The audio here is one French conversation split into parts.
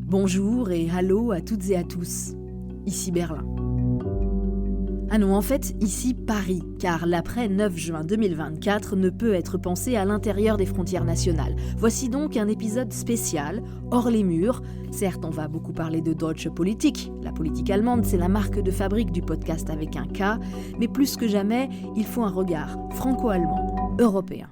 Bonjour et hallo à toutes et à tous. Ici Berlin. Ah non, en fait, ici Paris, car l'après 9 juin 2024 ne peut être pensé à l'intérieur des frontières nationales. Voici donc un épisode spécial, hors les murs. Certes, on va beaucoup parler de Deutsche Politik. La politique allemande, c'est la marque de fabrique du podcast avec un K. Mais plus que jamais, il faut un regard franco-allemand, européen.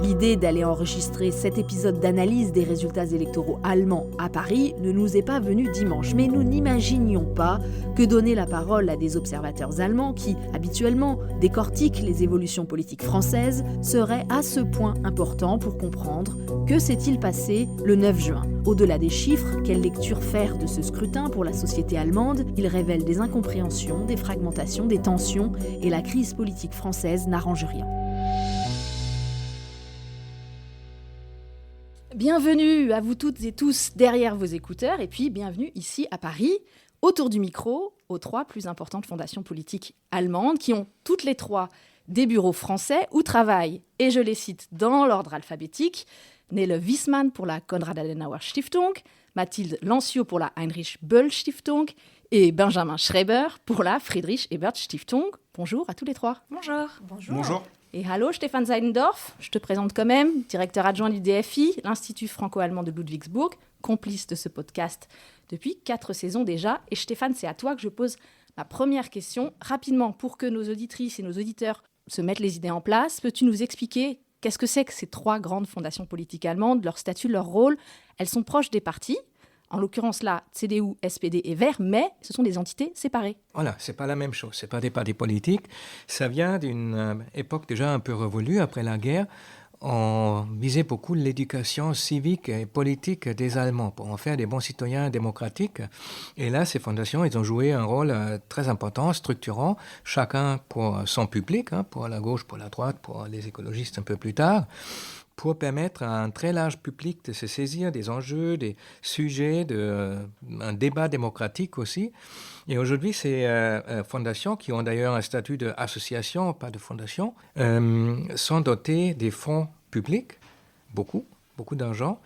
L'idée d'aller enregistrer cet épisode d'analyse des résultats électoraux allemands à Paris ne nous est pas venue dimanche, mais nous n'imaginions pas que donner la parole à des observateurs allemands qui, habituellement, décortiquent les évolutions politiques françaises serait à ce point important pour comprendre que s'est-il passé le 9 juin. Au-delà des chiffres, quelle lecture faire de ce scrutin pour la société allemande? Il révèle des incompréhensions, des fragmentations, des tensions, et la crise politique française n'arrange rien. Bienvenue à vous toutes et tous derrière vos écouteurs et puis bienvenue ici à Paris, autour du micro, aux 3 plus importantes fondations politiques allemandes qui ont toutes les 3 des bureaux français où travaillent, et je les cite dans l'ordre alphabétique, Nele Wiesmann pour la Konrad Adenauer Stiftung, Mathilde Lancio pour la Heinrich Böll Stiftung et Benjamin Schreiber pour la Friedrich Ebert Stiftung. Bonjour à tous les 3. Bonjour. Bonjour. Et hallo Stefan Seidendorf, je te présente quand même, directeur adjoint du DFI, l'Institut franco-allemand de Ludwigsburg, complice de ce podcast depuis 4 saisons déjà. Et Stéphane, c'est à toi que je pose ma première question. Rapidement, pour que nos auditrices et nos auditeurs se mettent les idées en place, peux-tu nous expliquer qu'est-ce que c'est que ces 3 grandes fondations politiques allemandes, leur statut, leur rôle? Elles sont proches des partis. En l'occurrence là, CDU, SPD et Verts, mais ce sont des entités séparées. Voilà, c'est pas la même chose, c'est pas des partis politiques. Ça vient d'une époque déjà un peu révolue après la guerre. On visait beaucoup l'éducation civique et politique des Allemands pour en faire des bons citoyens démocratiques. Et là, ces fondations, elles ont joué un rôle très important, structurant, chacun pour son public, pour la gauche, pour la droite, pour les écologistes un peu plus tard, pour permettre à un très large public de se saisir des enjeux, des sujets, un débat démocratique aussi. Et aujourd'hui, ces fondations, qui ont d'ailleurs un statut d'association, pas de fondation, sont dotées des fonds publics, beaucoup d'argent.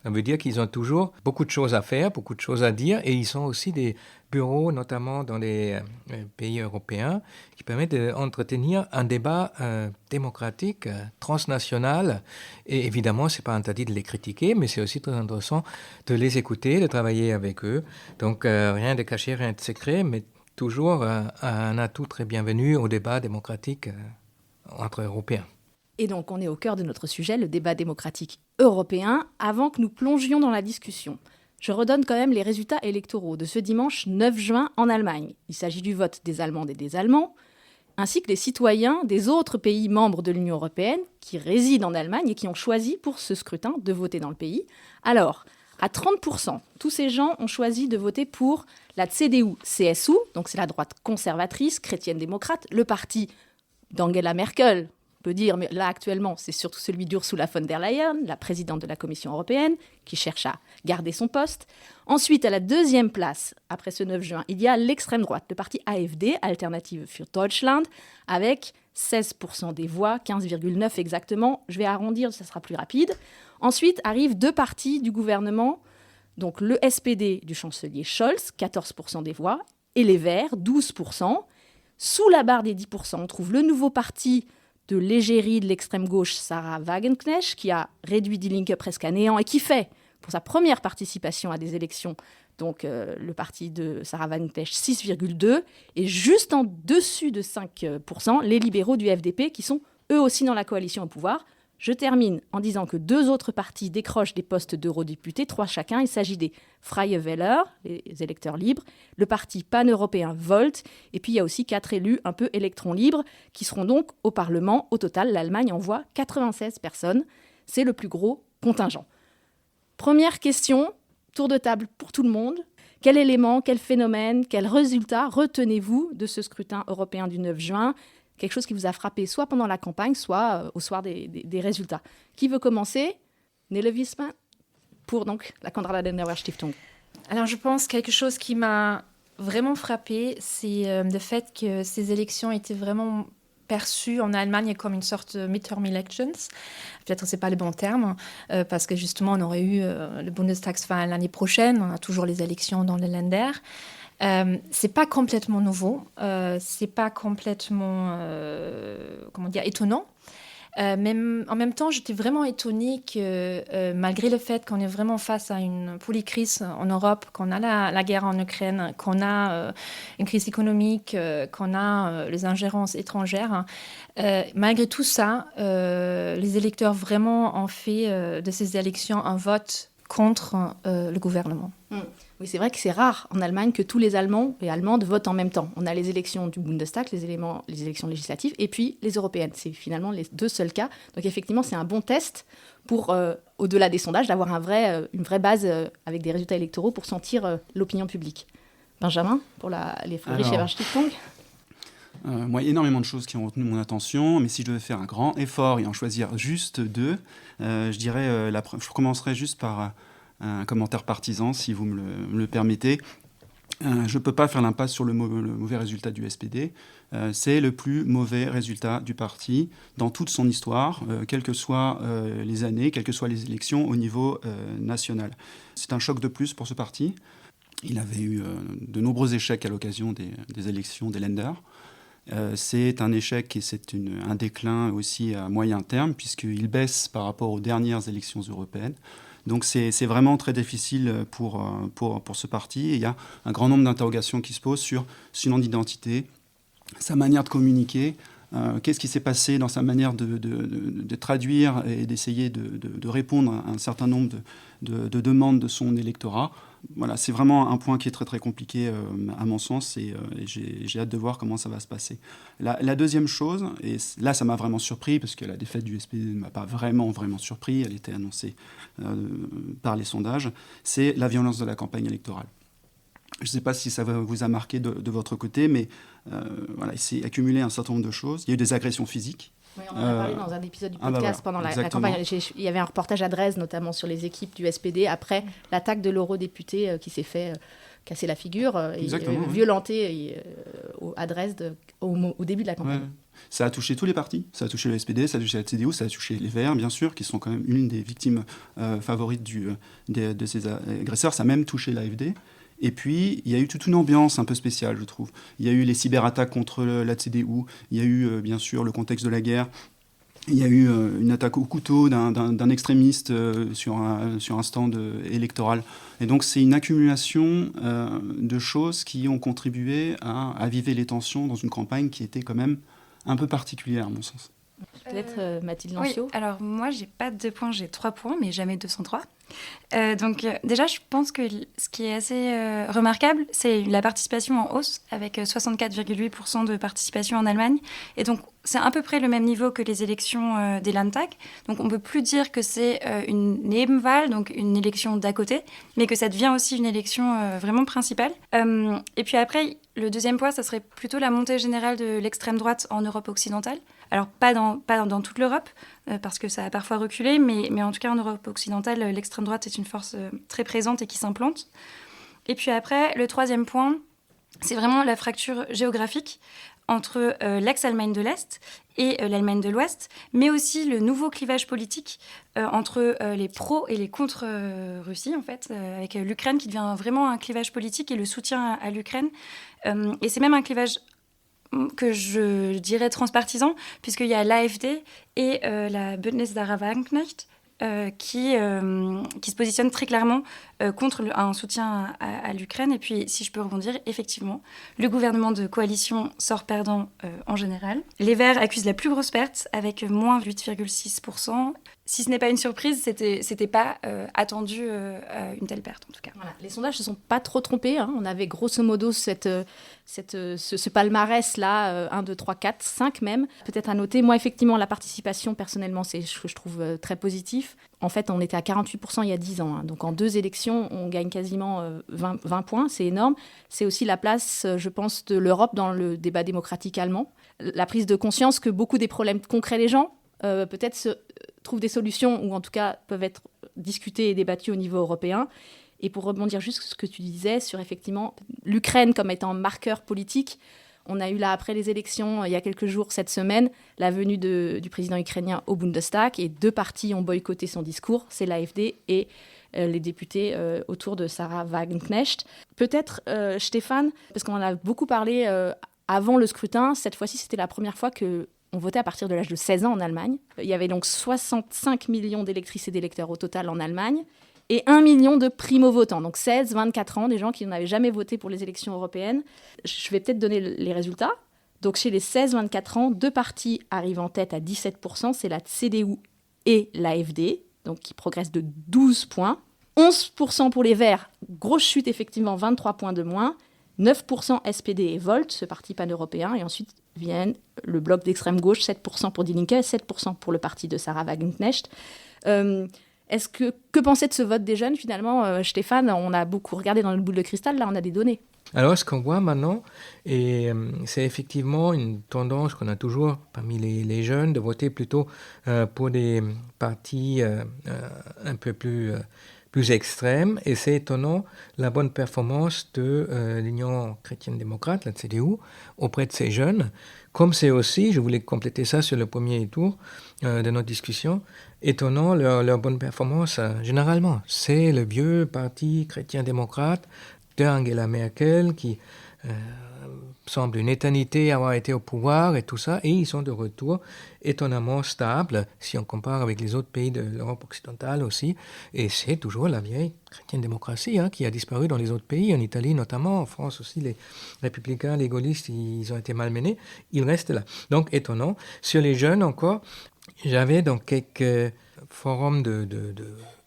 Ça veut dire qu'ils ont toujours beaucoup de choses à faire, beaucoup de choses à dire, et ils sont aussi des bureaux, notamment dans les pays européens, qui permettent d'entretenir un débat démocratique, transnational. Et évidemment, ce n'est pas interdit de les critiquer, mais c'est aussi très intéressant de les écouter, de travailler avec eux. Donc, rien de caché, rien de secret, mais toujours un atout très bienvenu au débat démocratique entre Européens. Et donc, on est au cœur de notre sujet, le débat démocratique européen. Avant que nous plongions dans la discussion, je redonne quand même les résultats électoraux de ce dimanche 9 juin en Allemagne. Il s'agit du vote des Allemandes et des Allemands, ainsi que les citoyens des autres pays membres de l'Union européenne qui résident en Allemagne et qui ont choisi pour ce scrutin de voter dans le pays. Alors, à 30%, tous ces gens ont choisi de voter pour la CDU-CSU, donc c'est la droite conservatrice, chrétienne-démocrate, le parti d'Angela Merkel. On peut dire, mais là actuellement, c'est surtout celui d'Ursula von der Leyen, la présidente de la Commission européenne, qui cherche à garder son poste. Ensuite, à la 2e place, après ce 9 juin, il y a l'extrême droite, le parti AfD, Alternative für Deutschland, avec 16% des voix, 15,9 exactement. Je vais arrondir, ça sera plus rapide. Ensuite arrivent 2 partis du gouvernement, donc le SPD du chancelier Scholz, 14% des voix, et les Verts, 12%. Sous la barre des 10%, on trouve le nouveau parti de l'égérie de l'extrême gauche Sarah Wagenknecht, qui a réduit Die Linke presque à néant et qui fait, pour sa première participation à des élections, donc le parti de Sarah Wagenknecht, 6,2, et juste en dessus de 5%, les libéraux du FDP, qui sont eux aussi dans la coalition au pouvoir. Je termine en disant que 2 autres partis décrochent des postes d'eurodéputés, 3 chacun. Il s'agit des Freie Wähler, les électeurs libres, le parti pan-européen Volt, et puis il y a aussi 4 élus un peu électrons libres qui seront donc au Parlement. Au total, l'Allemagne envoie 96 personnes. C'est le plus gros contingent. Première question, tour de table pour tout le monde. Quel élément, quel phénomène, quel résultat retenez-vous de ce scrutin européen du 9 juin ? Quelque chose qui vous a frappé soit pendant la campagne, soit au soir des résultats. Qui veut commencer? Nele Wiesmann pour donc la Konrad Adenauer Stiftung. Alors je pense quelque chose qui m'a vraiment frappée, c'est le fait que ces élections étaient vraiment perçu en Allemagne comme une sorte de midterm elections. Peut-être que ce n'est pas le bon terme, parce que justement, on aurait eu le Bundestagswahl l'année prochaine. On a toujours les élections dans les Länder. C'est pas complètement nouveau. C'est pas complètement, étonnant. Mais en même temps, j'étais vraiment étonnée que malgré le fait qu'on est vraiment face à une polycrise en Europe, qu'on a la guerre en Ukraine, qu'on a une crise économique, qu'on a les ingérences étrangères, malgré tout ça, les électeurs vraiment ont fait de ces élections un vote contre le gouvernement. Oui, c'est vrai que c'est rare en Allemagne que tous les Allemands et Allemandes votent en même temps. On a les élections du Bundestag, les élections législatives, et puis les européennes. C'est finalement les deux seuls cas. Donc effectivement, c'est un bon test pour, au-delà des sondages, d'avoir une vraie base avec des résultats électoraux pour sentir l'opinion publique. Benjamin, pour les Friedrich Ebert-Stiftung. Moi, il y a énormément de choses qui ont retenu mon attention, mais si je devais faire un grand effort et en choisir juste deux, je dirais, je commencerai juste par un commentaire partisan, si vous me le permettez. Je ne peux pas faire l'impasse sur le mauvais résultat du SPD. C'est le plus mauvais résultat du parti dans toute son histoire, quelles que soient les années, quelles que soient les élections au niveau national. C'est un choc de plus pour ce parti. Il avait eu de nombreux échecs à l'occasion des élections des Länder. C'est un échec et c'est un déclin aussi à moyen terme, puisqu'il baisse par rapport aux dernières élections européennes. Donc c'est vraiment très difficile pour ce parti. Et il y a un grand nombre d'interrogations qui se posent sur son identité, sa manière de communiquer, qu'est-ce qui s'est passé dans sa manière de traduire et d'essayer de répondre à un certain nombre de demandes de son électorat. Voilà, c'est vraiment un point qui est très très compliqué à mon sens et j'ai hâte de voir comment ça va se passer. La deuxième chose, et là ça m'a vraiment surpris parce que la défaite du SPD ne m'a pas vraiment surpris, elle était annoncée par les sondages, c'est la violence de la campagne électorale. Je ne sais pas si ça vous a marqué de votre côté, mais voilà, il s'est accumulé un certain nombre de choses. Il y a eu des agressions physiques. Oui, on en a parlé dans un épisode du podcast pendant la campagne. Il y avait un reportage à Dresde, notamment sur les équipes du SPD, après l'attaque de l'eurodéputé qui s'est fait casser la figure et violenter à Dresde au début de la campagne. Ouais. Ça a touché tous les partis. Ça a touché le SPD, ça a touché la CDU, ça a touché les Verts, bien sûr, qui sont quand même une des victimes favorites de ces agresseurs. Ça a même touché l'AfD. Et puis, il y a eu toute une ambiance un peu spéciale, je trouve. Il y a eu les cyberattaques contre la CDU, il y a eu, bien sûr, le contexte de la guerre, il y a eu une attaque au couteau d'un extrémiste sur un stand électoral. Et donc, c'est une accumulation de choses qui ont contribué à aviver les tensions dans une campagne qui était quand même un peu particulière, à mon sens. Peut-être Mathilde Lancio. Oui, alors moi, j'ai pas 2 points, j'ai 3 points, mais jamais 203. Déjà, je pense que ce qui est assez remarquable, c'est la participation en hausse, avec 64,8% de participation en Allemagne. Et donc, c'est à peu près le même niveau que les élections des Landtag. Donc, on ne peut plus dire que c'est une Nebenwahl, donc une élection d'à côté, mais que ça devient aussi une élection vraiment principale. Et puis après, le deuxième point, ça serait plutôt la montée générale de l'extrême droite en Europe occidentale. Alors, pas dans toute l'Europe, parce que ça a parfois reculé, mais en tout cas, en Europe occidentale, l'extrême droite est une force très présente et qui s'implante. Et puis après, le troisième point, c'est vraiment la fracture géographique entre l'ex-Allemagne de l'Est et l'Allemagne de l'Ouest, mais aussi le nouveau clivage politique entre les pros et les contre-Russie, en fait, avec l'Ukraine qui devient vraiment un clivage politique et le soutien à l'Ukraine. Et c'est même un clivage que je dirais transpartisan, puisqu'il y a l'AfD et la Bündnis-Sarah-Wagenknecht qui se positionnent très clairement contre un soutien à l'Ukraine. Et puis, si je peux rebondir, effectivement, le gouvernement de coalition sort perdant en général. Les Verts accusent la plus grosse perte, avec moins 8,6%. Si ce n'est pas une surprise, c'était pas attendu une telle perte, en tout cas. Voilà. Les sondages ne se sont pas trop trompés. Hein. On avait grosso modo ce palmarès-là, 1, 2, 3, 4, 5 même. Peut-être à noter, moi, effectivement, la participation, personnellement, c'est ce que je trouve très positif. En fait, on était à 48% il y a 10 ans. Hein. Donc, en 2 élections, on gagne quasiment 20 points. C'est énorme. C'est aussi la place, je pense, de l'Europe dans le débat démocratique allemand. La prise de conscience que beaucoup des problèmes concrets des gens, peut-être trouvent des solutions, ou en tout cas peuvent être discutées et débattues au niveau européen. Et pour rebondir juste sur ce que tu disais sur effectivement l'Ukraine comme étant marqueur politique, On a eu là, après les élections, il y a quelques jours, cette semaine, la venue du président ukrainien au Bundestag, et 2 partis ont boycotté son discours, c'est l'AfD et les députés autour de Sarah Wagenknecht. Peut-être, Stéphane, parce qu'on en a beaucoup parlé avant le scrutin, cette fois-ci, c'était la première fois qu'on votait à partir de l'âge de 16 ans en Allemagne. Il y avait donc 65 millions d'électrices et d'électeurs au total en Allemagne, et 1 million de primo-votants, donc 16-24 ans, des gens qui n'avaient jamais voté pour les élections européennes. Je vais peut-être donner les résultats. Donc chez les 16-24 ans, 2 partis arrivent en tête à 17%, c'est la CDU et l'AfD, donc qui progressent de 12 points. 11% pour les Verts, grosse chute effectivement, 23 points de moins. 9% SPD et Volt, ce parti pan-européen, et ensuite viennent le bloc d'extrême gauche, 7% pour Die Linke, 7% pour le parti de Sarah Wagenknecht. Que pensait de ce vote des jeunes finalement, Stéphane? On a beaucoup regardé dans notre boule de cristal, là on a des données. Alors, ce qu'on voit maintenant, c'est effectivement une tendance qu'on a toujours parmi les jeunes de voter plutôt pour des partis un peu plus extrêmes. Et c'est étonnant la bonne performance de l'Union chrétienne-démocrate, la CDU, auprès de ces jeunes. Comme c'est aussi, je voulais compléter ça sur le premier tour de notre discussion, étonnant leur bonne performance généralement. C'est le vieux parti chrétien-démocrate d'Angela Merkel qui semble une éternité avoir été au pouvoir et tout ça, et ils sont de retour étonnamment stables si on compare avec les autres pays de l'Europe occidentale aussi, et c'est toujours la vieille chrétienne-démocratie qui a disparu dans les autres pays, en Italie notamment, en France aussi, les républicains, les gaullistes, ils ont été malmenés, ils restent là. Donc étonnant. Sur les jeunes encore, j'avais dans quelques forums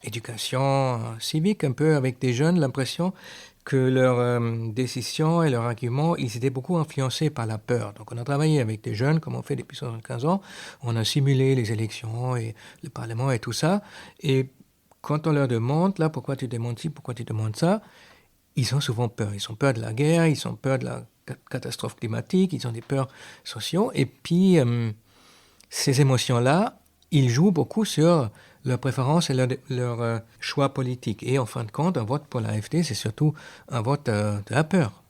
d'éducation civique un peu avec des jeunes l'impression que leurs décisions et leurs arguments, ils étaient beaucoup influencés par la peur. Donc on a travaillé avec des jeunes, comme on fait depuis 75 ans, on a simulé les élections et le Parlement et tout ça, et quand on leur demande, là, pourquoi tu demandes ci, pourquoi tu demandes ça, ils ont souvent peur. Ils ont peur de la guerre, ils ont peur de la catastrophe climatique, ils ont des peurs sociaux, et puis ces émotions-là, ils jouent beaucoup sur leurs préférences et leur choix politique. Et en fin de compte, un vote pour l'AfD, c'est surtout un vote de la peur.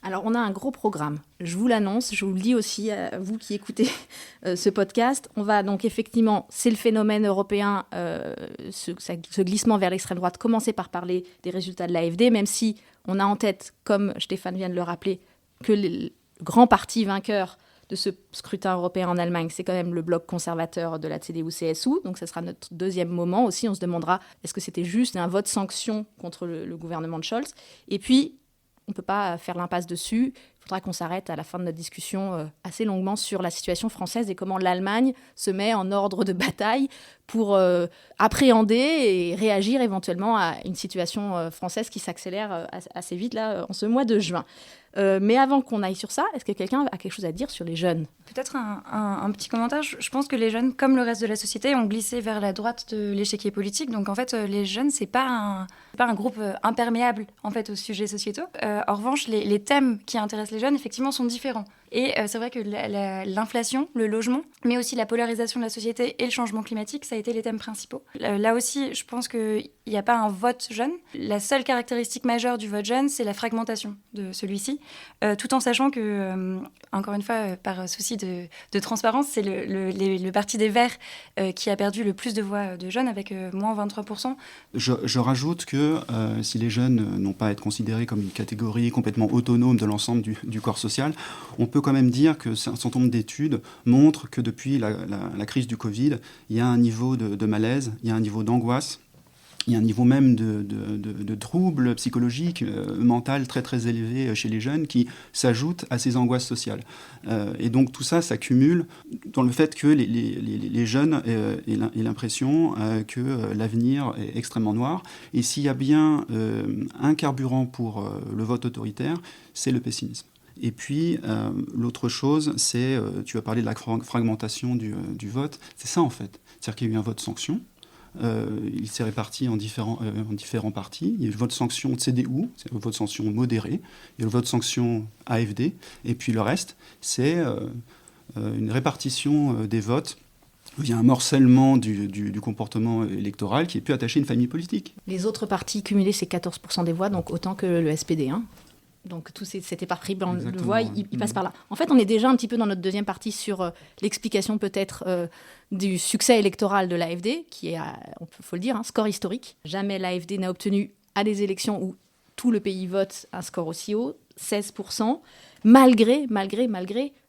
Alors, on a un gros programme. Je vous l'annonce, je vous le dis aussi à vous qui écoutez ce podcast. On va donc effectivement, c'est le phénomène européen, ce glissement vers l'extrême droite, commencer par parler des résultats de l'AfD, même si on a en tête, comme Stéphane vient de le rappeler, que le grand parti vainqueur de ce scrutin européen en Allemagne, c'est quand même le bloc conservateur de la CDU-CSU. Donc, ça sera notre deuxième moment aussi. On se demandera, est-ce que c'était juste un vote sanction contre le gouvernement de Scholz? Et puis, on ne peut pas faire l'impasse dessus. Il faudra qu'on s'arrête à la fin de notre discussion assez longuement sur la situation française et comment l'Allemagne se met en ordre de bataille pour appréhender et réagir éventuellement à une situation française qui s'accélère assez vite là, en ce mois de juin. Mais avant qu'on aille sur ça, est-ce que quelqu'un a quelque chose à dire sur les jeunes? Peut-être un petit commentaire. Je pense que les jeunes, comme le reste de la société, ont glissé vers la droite de l'échiquier politique. Donc en fait, les jeunes, c'est pas un groupe imperméable en fait aux sujets sociétaux. En revanche, les thèmes qui intéressent les jeunes, effectivement, sont différents. Et c'est vrai que l'inflation, le logement, mais aussi la polarisation de la société et le changement climatique, ça a été les thèmes principaux. Là aussi, je pense qu'il n'y a pas un vote jeune. La seule caractéristique majeure du vote jeune, c'est la fragmentation de celui-ci, tout en sachant que, encore une fois, par souci de transparence, c'est le parti des Verts qui a perdu le plus de voix de jeunes, avec moins 23%. Je rajoute que si les jeunes n'ont pas à être considérés comme une catégorie complètement autonome de l'ensemble du corps social, on peut quand même dire que un certain nombre d'études montrent que depuis la crise du Covid, il y a un niveau de malaise, il y a un niveau d'angoisse, il y a un niveau même de troubles psychologiques, mentaux très très élevé chez les jeunes qui s'ajoutent à ces angoisses sociales. Et donc tout ça s'accumule dans le fait que les jeunes aient l'impression que l'avenir est extrêmement noir. Et s'il y a bien un carburant pour le vote autoritaire, c'est le pessimisme. Et puis, l'autre chose, c'est, tu as parlé de la fragmentation du vote, c'est ça en fait. C'est-à-dire qu'il y a eu un vote sanction, il s'est réparti en différents partis. Il y a eu le vote sanction CDU, c'est le vote sanction modéré, il y a le vote sanction AfD, et puis le reste, c'est une répartition des votes. Il y a un morcellement du comportement électoral qui est plus attaché à une famille politique. Les autres partis cumulés, c'est 14% des voix, donc autant que le SPD, hein. Donc tout c'était par prix, on le Exactement, voit, ouais. il passe par là. En fait, on est déjà un petit peu dans notre deuxième partie sur l'explication peut-être du succès électoral de l'AfD, qui est, faut le dire, un score historique. Jamais l'AfD n'a obtenu à des élections où tout le pays vote un score aussi haut, 16%, malgré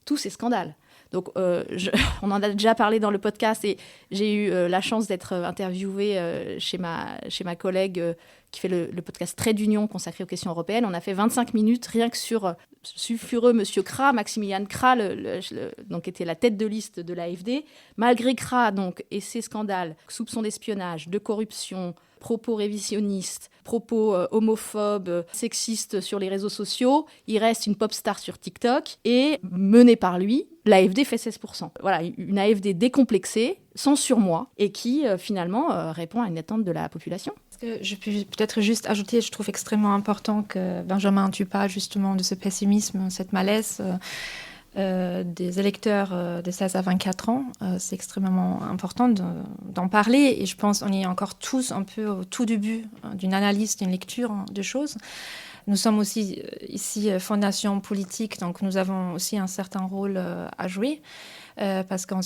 tous ces scandales. Donc, on en a déjà parlé dans le podcast et j'ai eu la chance d'être interviewée chez ma collègue qui fait le podcast Trait d'Union consacré aux questions européennes. On a fait 25 minutes rien que sur sulfureux Monsieur Kra, Maximilian Kra, donc était la tête de liste de l'AfD. Malgré Kra donc, et ses scandales, soupçons d'espionnage, de corruption, propos révisionnistes, propos homophobes, sexistes sur les réseaux sociaux, il reste une pop star sur TikTok et mené par lui, l'AfD fait 16%. Voilà, une AfD décomplexée, sans surmoi, et qui finalement répond à une attente de la population. Je peux peut-être juste ajouter, je trouve extrêmement important que Benjamin tue pas justement de ce pessimisme, cette malaise des électeurs de 16 à 24 ans. C'est extrêmement important d'en parler et je pense qu'on est encore tous un peu au tout début d'une analyse, d'une lecture de choses. Nous sommes aussi ici fondation politique, donc nous avons aussi un certain rôle à jouer parce qu'on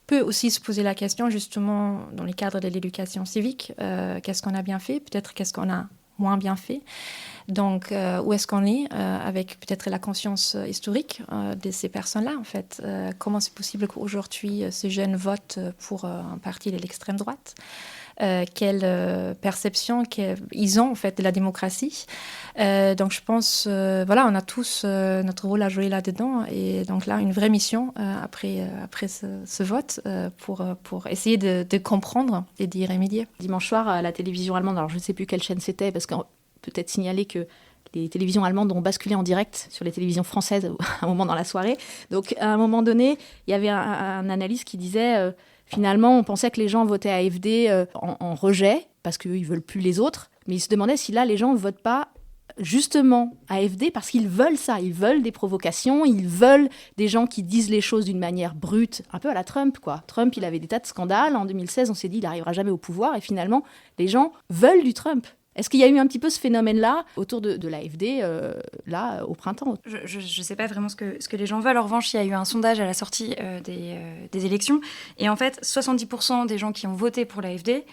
peut aussi se poser la question justement dans le cadre de l'éducation civique, qu'est-ce qu'on a bien fait, peut-être qu'est-ce qu'on a moins bien fait. Donc, où est-ce qu'on est avec peut-être la conscience historique de ces personnes-là, en fait. Comment c'est possible qu'aujourd'hui, ces jeunes votent pour un parti de l'extrême droite quelle perception ils ont, en fait, de la démocratie. Donc, je pense, voilà, on a tous notre rôle à jouer là-dedans. Et donc là, une vraie mission après ce vote pour essayer de comprendre et d'y remédier. Dimanche soir, à la télévision allemande, alors je ne sais plus quelle chaîne c'était, parce qu'on peut-être signaler que les télévisions allemandes ont basculé en direct sur les télévisions françaises à un moment dans la soirée. Donc, à un moment donné, il y avait un analyste qui disait finalement, on pensait que les gens votaient AfD en rejet, parce qu'ils ne veulent plus les autres. Mais il se demandait si là, les gens ne votent pas justement AfD parce qu'ils veulent ça. Ils veulent des provocations, ils veulent des gens qui disent les choses d'une manière brute, un peu à la Trump, quoi. Trump, il avait des tas de scandales. En 2016, on s'est dit, il n'arrivera jamais au pouvoir. Et finalement, les gens veulent du Trump. Est-ce qu'il y a eu un petit peu ce phénomène-là autour de l'AfD, là, au printemps ? Je ne sais pas vraiment ce que les gens veulent. En revanche, il y a eu un sondage à la sortie des élections. Et en fait, 70% des gens qui ont voté pour l'AfD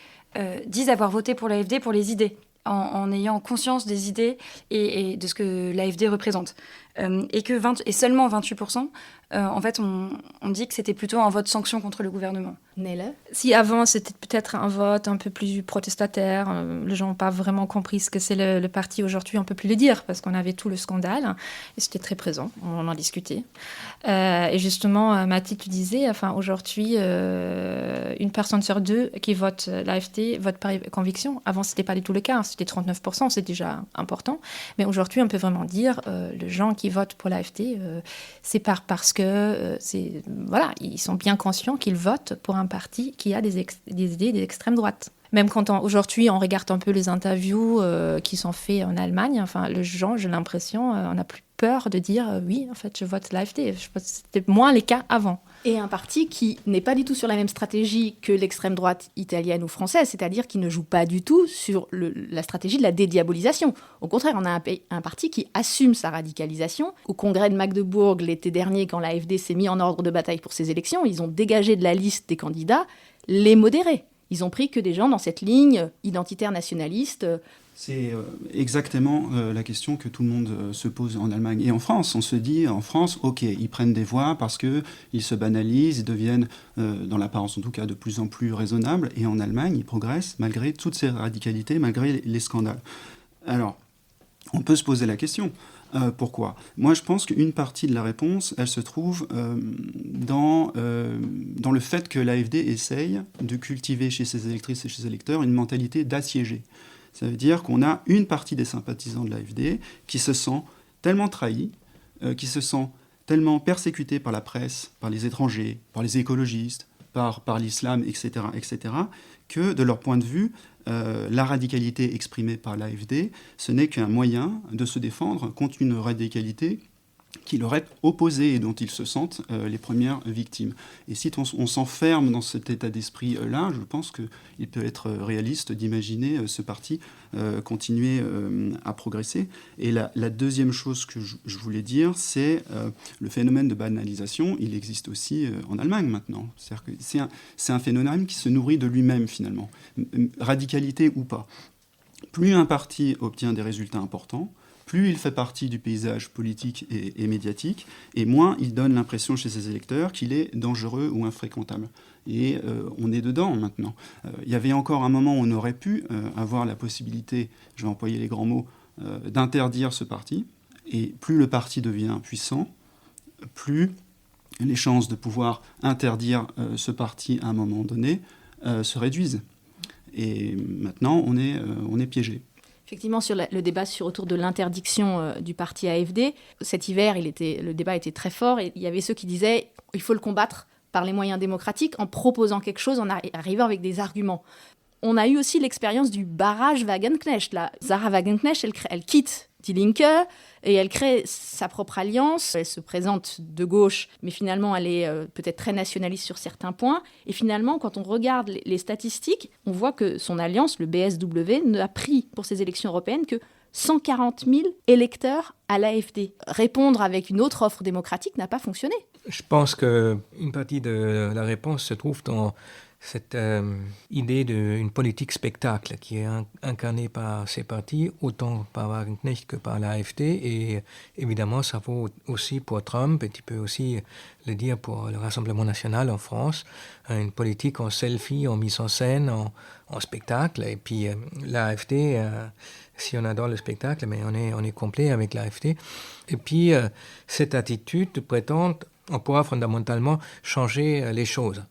disent avoir voté pour l'AfD pour les idées, en ayant conscience des idées et de ce que l'AfD représente. Et seulement 28%, en fait, on dit que c'était plutôt un vote sanction contre le gouvernement. Nele ? Si avant, c'était peut-être un vote un peu plus protestataire, les gens n'ont pas vraiment compris ce que c'est le parti aujourd'hui, on ne peut plus le dire, parce qu'on avait tout le scandale, et c'était très présent, on en discutait. Et justement, Mathilde, tu disais, enfin, aujourd'hui, une personne sur deux qui vote l'AfD vote par conviction. Avant, ce n'était pas du tout le cas, c'était 39%, c'est déjà important. Mais aujourd'hui, on peut vraiment dire, les gens qui votent pour l'AfD, c'est parce que, voilà, ils sont bien conscients qu'ils votent pour un parti qui a des idées d'extrême droite. Même quand aujourd'hui on regarde un peu les interviews qui sont faites en Allemagne, enfin, les gens, j'ai l'impression, on n'a plus peur de dire oui, en fait, je vote l'AfD. Je pense que c'était moins les cas avant. Et un parti qui n'est pas du tout sur la même stratégie que l'extrême droite italienne ou française, c'est-à-dire qui ne joue pas du tout sur la stratégie de la dédiabolisation. Au contraire, on a un parti qui assume sa radicalisation. Au congrès de Magdebourg l'été dernier, quand l'AfD s'est mis en ordre de bataille pour ces élections, ils ont dégagé de la liste des candidats les modérés. Ils ont pris que des gens dans cette ligne identitaire nationaliste. C'est exactement la question que tout le monde se pose en Allemagne. Et en France, on se dit, en France, ok, ils prennent des voix parce qu'ils se banalisent, ils deviennent, dans l'apparence en tout cas, de plus en plus raisonnables. Et en Allemagne, ils progressent malgré toutes ces radicalités, malgré les scandales. Alors, on peut se poser la question. Pourquoi ? Moi, je pense qu'une partie de la réponse, elle se trouve dans le fait que l'AfD essaye de cultiver chez ses électrices et chez ses électeurs une mentalité d'assiégé. Ça veut dire qu'on a une partie des sympathisants de l'AfD qui se sent tellement trahi, qui se sent tellement persécuté par la presse, par les étrangers, par les écologistes, par l'islam, etc., que de leur point de vue, la radicalité exprimée par l'AfD, ce n'est qu'un moyen de se défendre contre une radicalité qui leur est opposé et dont ils se sentent les premières victimes. Et si on s'enferme dans cet état d'esprit-là, je pense qu'il peut être réaliste d'imaginer ce parti continuer à progresser. Et la deuxième chose que je voulais dire, c'est le phénomène de banalisation. Il existe aussi en Allemagne maintenant. C'est-à-dire que c'est un phénomène qui se nourrit de lui-même finalement, radicalité ou pas. Plus un parti obtient des résultats importants, plus il fait partie du paysage politique et médiatique, et moins il donne l'impression chez ses électeurs qu'il est dangereux ou infréquentable. Et on est dedans maintenant. Il y avait encore un moment où on aurait pu avoir la possibilité, je vais employer les grands mots, d'interdire ce parti. Et plus le parti devient puissant, plus les chances de pouvoir interdire ce parti à un moment donné se réduisent. Et maintenant, on est piégé. Effectivement, sur le débat autour de l'interdiction du parti AfD, cet hiver, le débat était très fort et il y avait ceux qui disaient il faut le combattre par les moyens démocratiques en proposant quelque chose, en arrivant avec des arguments. On a eu aussi l'expérience du barrage Wagenknecht. Là. Sarah Wagenknecht, elle quitte Die Linke et elle crée sa propre alliance. Elle se présente de gauche, mais finalement, elle est peut-être très nationaliste sur certains points. Et finalement, quand on regarde les statistiques, on voit que son alliance, le BSW, n'a pris pour ces élections européennes que 140 000 électeurs à l'AfD. Répondre avec une autre offre démocratique n'a pas fonctionné. Je pense qu'une partie de la réponse se trouve dans cette idée d'une politique spectacle qui est incarnée par ces partis, autant par Wagenknecht que par l'AfD. Et évidemment, ça vaut aussi pour Trump, et tu peux aussi le dire pour le Rassemblement national en France, une politique en selfie, en mise en scène, en spectacle. Et puis l'AfD, si on adore le spectacle, mais on est complet avec l'AfD. Et puis cette attitude de prétendre on pourra fondamentalement changer les choses.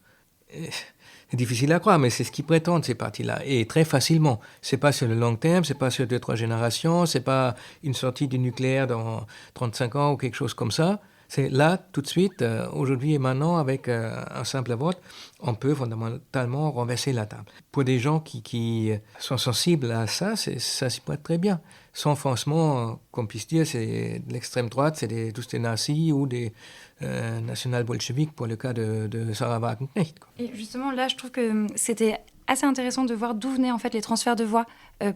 C'est difficile à croire, mais c'est ce qu'ils prétendent, ces partis-là. Et très facilement. C'est pas sur le long terme, c'est pas sur 2-3 générations, c'est pas une sortie du nucléaire dans 35 ans ou quelque chose comme ça. C'est là, tout de suite, aujourd'hui et maintenant, avec un simple vote, on peut fondamentalement renverser la table. Pour des gens qui sont sensibles à ça, ça s'y prête très bien. Sans forcément, qu'on puisse dire, c'est de l'extrême droite, c'est tous des nazis ou des national-bolcheviques pour le cas de Sarah Wagenknecht. Et justement, là, je trouve que c'était assez intéressant de voir d'où venaient en fait les transferts de voix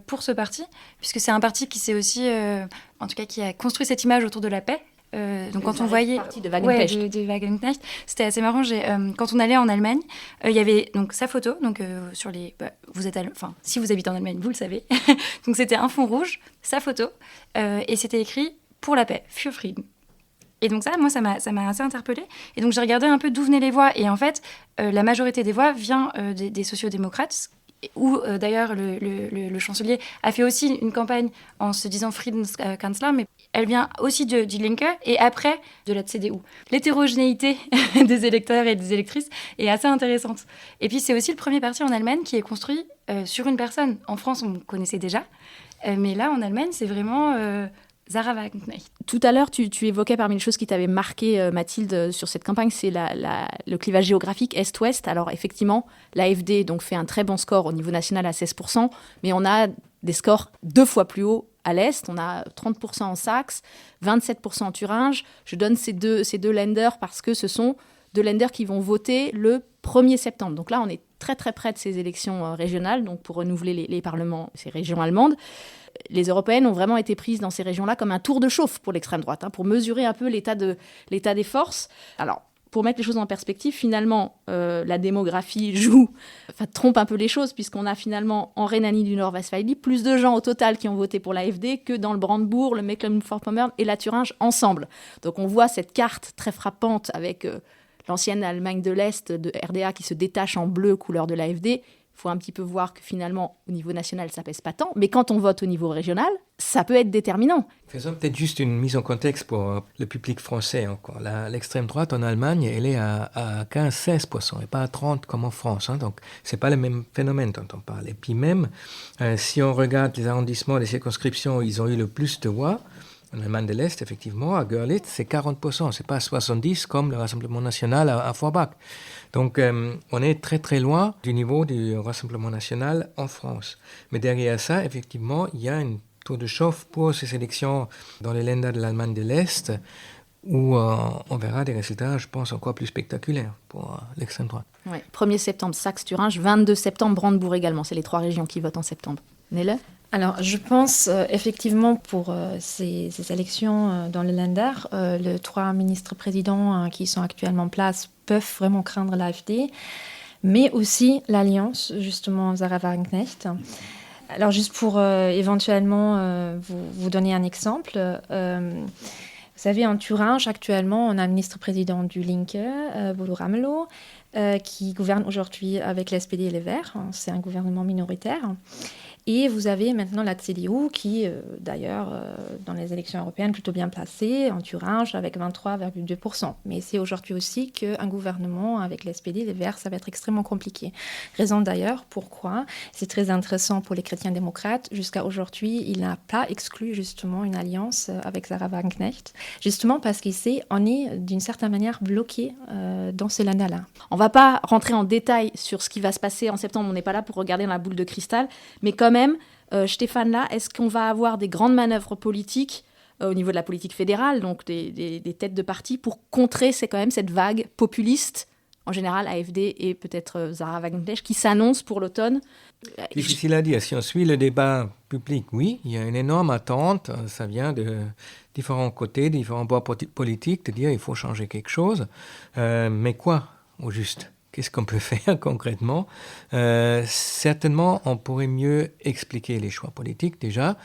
pour ce parti, puisque c'est un parti qui s'est aussi, en tout cas, qui a construit cette image autour de la paix. Donc quand on voyait de Wagenknecht. Ouais, de Wagenknecht, c'était assez marrant. Quand on allait en Allemagne, il y avait donc sa photo. Donc sur les, si vous habitez en Allemagne, vous le savez. Donc c'était un fond rouge, sa photo, et c'était écrit pour la paix, für Frieden. Et donc ça, moi, ça m'a assez interpellée. Et donc j'ai regardé un peu d'où venaient les voix. Et en fait, la majorité des voix vient des sociodémocrates. Où d'ailleurs le chancelier a fait aussi une campagne en se disant Friedenskanzler, mais elle vient aussi du Linke et après de la CDU. L'hétérogénéité des électeurs et des électrices est assez intéressante. Et puis c'est aussi le premier parti en Allemagne qui est construit sur une personne. En France, on connaissait déjà, mais là en Allemagne, c'est vraiment Sarah Wagenknecht. Tout à l'heure, tu évoquais parmi les choses qui t'avaient marqué, Mathilde, sur cette campagne, c'est le clivage géographique Est-Ouest. Alors effectivement, l'AfD donc, fait un très bon score au niveau national à 16%, mais on a des scores 2 fois plus hauts à l'Est. On a 30% en Saxe, 27% en Thuringe. Je donne ces deux lenders parce que ce sont 2 lenders qui vont voter le 1er septembre. Donc là, on est très très près de ces élections régionales, donc pour renouveler les parlements, ces régions allemandes. Les européennes ont vraiment été prises dans ces régions-là comme un tour de chauffe pour l'extrême droite, pour mesurer un peu l'état des forces. Alors, pour mettre les choses en perspective, finalement, la démographie trompe un peu les choses, puisqu'on a finalement, en Rhénanie du Nord-Westphalie, plus de gens au total qui ont voté pour l'AfD que dans le Brandebourg, le Mecklembourg-Vorpommern et la Thuringe ensemble. Donc on voit cette carte très frappante avec l'ancienne Allemagne de l'Est de RDA qui se détache en bleu, couleur de l'AfD. Il faut un petit peu voir que finalement, au niveau national, ça pèse pas tant. Mais quand on vote au niveau régional, ça peut être déterminant. Faisons peut-être juste une mise en contexte pour le public français encore. L'extrême droite en Allemagne, elle est à 15-16% et pas à 30% comme en France. Donc, c'est pas le même phénomène dont on parle. Et puis même, si on regarde les arrondissements, les circonscriptions où ils ont eu le plus de voix, en Allemagne de l'Est, effectivement, à Görlitz, c'est 40%. C'est pas 70% comme le Rassemblement national à Forbach. Donc, on est très, très loin du niveau du Rassemblement national en France. Mais derrière ça, effectivement, il y a une tour de chauffe pour ces élections dans les Länder de l'Allemagne de l'Est, où on verra des résultats, je pense, encore plus spectaculaires pour l'extrême droite. Ouais. 1er septembre, Saxe-Thuringe, 22 septembre, Brandebourg également. C'est les 3 régions qui votent en septembre. Nele ? Alors, je pense effectivement pour ces élections dans le Länder, les 3 ministres-présidents qui sont actuellement en place peuvent vraiment craindre l'AfD, mais aussi l'Alliance, justement, Sarah Wagenknecht. Alors, juste pour éventuellement vous donner un exemple, vous savez, en Thuringe, actuellement, on a un ministre-président du Linke, Bodo Ramelow, qui gouverne aujourd'hui avec l'SPD et les Verts. C'est un gouvernement minoritaire. Et vous avez maintenant la CDU qui, d'ailleurs, dans les élections européennes, plutôt bien placée, en Thuringe, avec 23,2%. Mais c'est aujourd'hui aussi qu'un gouvernement avec l'SPD, les Verts, ça va être extrêmement compliqué. Raison d'ailleurs pourquoi c'est très intéressant pour les chrétiens démocrates. Jusqu'à aujourd'hui, il n'a pas exclu justement une alliance avec Sarah Wagenknecht, justement parce qu'on est d'une certaine manière bloqué dans ce Länder-là. On ne va pas rentrer en détail sur ce qui va se passer en septembre, on n'est pas là pour regarder dans la boule de cristal, mais comme même, Stéphane, là, est-ce qu'on va avoir des grandes manœuvres politiques au niveau de la politique fédérale, donc des têtes de parti, pour contrer quand même cette vague populiste, en général AfD et peut-être Sarah Wagenknecht, qui s'annonce pour l'automne? Difficile à dire. Si on suit le débat public, oui, il y a une énorme attente. Ça vient de différents côtés, de différents bords politiques, de dire il faut changer quelque chose. Mais quoi, au juste ? Qu'est-ce qu'on peut faire concrètement ? Certainement, on pourrait mieux expliquer les choix politiques déjà.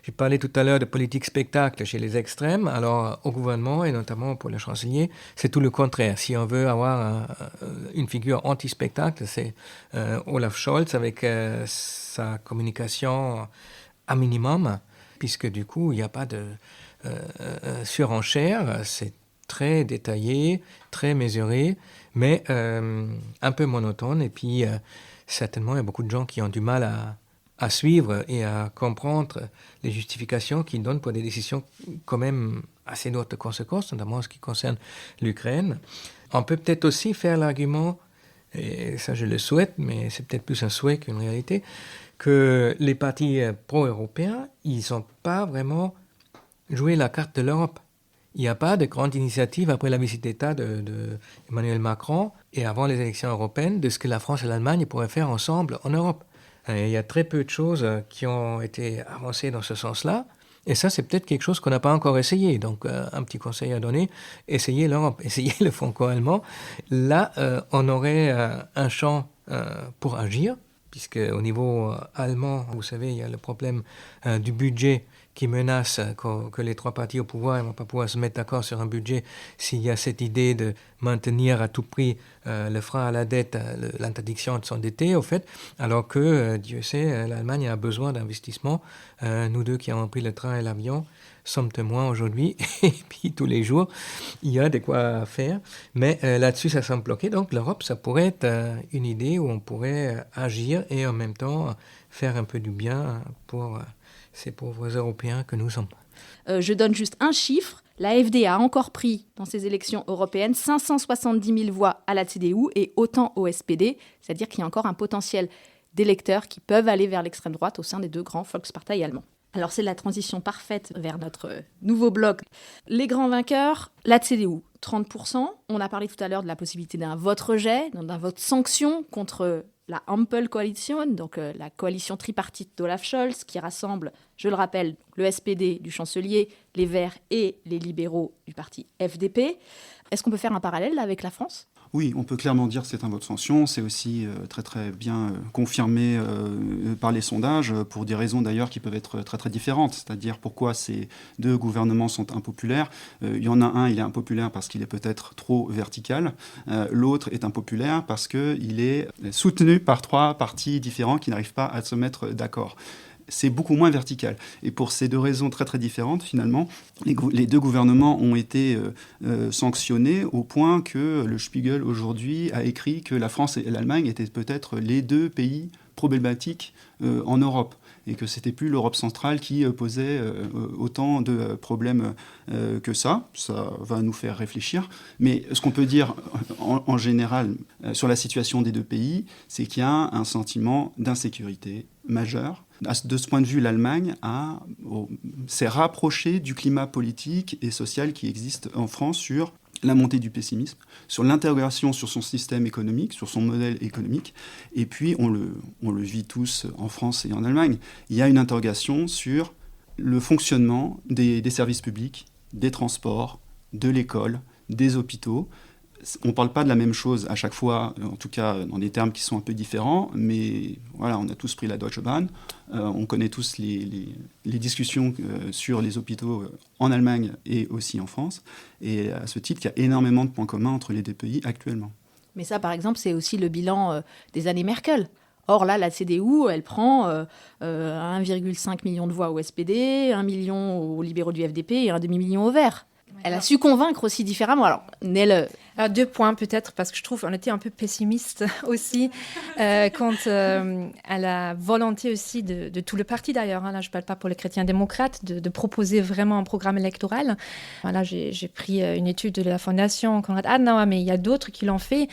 J'ai parlé tout à l'heure de politique spectacle chez les extrêmes. Alors, au gouvernement, et notamment pour le chancelier, c'est tout le contraire. Si on veut avoir une figure anti-spectacle, c'est Olaf Scholz avec sa communication à minimum, puisque du coup, il n'y a pas de surenchère. C'est très détaillé, très mesuré, mais un peu monotone. Et puis, certainement, il y a beaucoup de gens qui ont du mal à suivre et à comprendre les justifications qu'ils donnent pour des décisions quand même assez lourdes de conséquences, notamment en ce qui concerne l'Ukraine. On peut peut-être aussi faire l'argument, et ça je le souhaite, mais c'est peut-être plus un souhait qu'une réalité, que les partis pro-européens, ils n'ont pas vraiment joué la carte de l'Europe. Il n'y a pas de grande initiative après la visite d'État d'Emmanuel Macron et avant les élections européennes de ce que la France et l'Allemagne pourraient faire ensemble en Europe. Il y a très peu de choses qui ont été avancées dans ce sens-là. Et ça, c'est peut-être quelque chose qu'on n'a pas encore essayé. Donc, un petit conseil à donner, essayez l'Europe, essayez le franco-allemand. Là, on aurait un champ pour agir, puisque au niveau allemand, vous savez, il y a le problème du budget qui menace que les 3 partis au pouvoir ne vont pas pouvoir se mettre d'accord sur un budget s'il y a cette idée de maintenir à tout prix le frein à la dette, l'interdiction de s'endetter, au fait, alors que, Dieu sait, l'Allemagne a besoin d'investissement. Nous deux qui avons pris le train et l'avion sommes témoins aujourd'hui, et puis tous les jours, il y a de quoi faire. Mais là-dessus, ça semble bloqué. Donc l'Europe, ça pourrait être une idée où on pourrait agir et en même temps faire un peu du bien pour ces pauvres Européens que nous sommes. Je donne juste un chiffre. L'AfD a encore pris, dans ces élections européennes, 570 000 voix à la CDU et autant au SPD, c'est-à-dire qu'il y a encore un potentiel d'électeurs qui peuvent aller vers l'extrême droite au sein des 2 grands Volkspartei allemands. Alors c'est la transition parfaite vers notre nouveau bloc. Les grands vainqueurs, la CDU, 30%. On a parlé tout à l'heure de la possibilité d'un vote rejet, d'un vote sanction contre la Ampel-Koalition, donc la coalition tripartite d'Olaf Scholz, qui rassemble, je le rappelle, le SPD du chancelier, les Verts et les libéraux du parti FDP. Est-ce qu'on peut faire un parallèle là, avec la France ? Oui, on peut clairement dire que c'est un vote sanction. C'est aussi très très bien confirmé par les sondages, pour des raisons d'ailleurs qui peuvent être très très différentes. C'est-à-dire pourquoi ces 2 gouvernements sont impopulaires. Il y en a un, il est impopulaire parce qu'il est peut-être trop vertical. L'autre est impopulaire parce qu'il est soutenu par 3 partis différents qui n'arrivent pas à se mettre d'accord. C'est beaucoup moins vertical. Et pour ces 2 raisons très très différentes, finalement, les 2 gouvernements ont été sanctionnés au point que le Spiegel aujourd'hui a écrit que la France et l'Allemagne étaient peut-être les 2 pays problématique en Europe, et que c'était plus l'Europe centrale qui posait autant de problèmes que ça. Ça va nous faire réfléchir. Mais ce qu'on peut dire en général sur la situation des deux pays, c'est qu'il y a un sentiment d'insécurité majeur. De ce point de vue, l'Allemagne s'est rapprochée du climat politique et social qui existe en France sur la montée du pessimisme, sur l'intégration sur son système économique, sur son modèle économique. Et puis, on le vit tous en France et en Allemagne. Il y a une interrogation sur le fonctionnement des services publics, des transports, de l'école, des hôpitaux. On ne parle pas de la même chose à chaque fois, en tout cas dans des termes qui sont un peu différents, mais voilà, on a tous pris la Deutsche Bahn, on connaît tous les discussions sur les hôpitaux en Allemagne et aussi en France, et à ce titre, il y a énormément de points communs entre les deux pays actuellement. Mais ça, par exemple, c'est aussi le bilan des années Merkel. Or là, la CDU, elle prend 1,5 million de voix au SPD, 1 million aux libéraux du FDP et un demi-million aux Verts. Elle a su convaincre aussi différemment. Alors, Nel... Alors, 2 points peut-être, parce que je trouve qu'on était un peu pessimiste aussi quant à la volonté aussi de tout le parti d'ailleurs. Là, je ne parle pas pour les chrétiens démocrates, de proposer vraiment un programme électoral. Là, j'ai pris une étude de la Fondation Konrad Adenauer, mais il y a d'autres qui l'ont fait,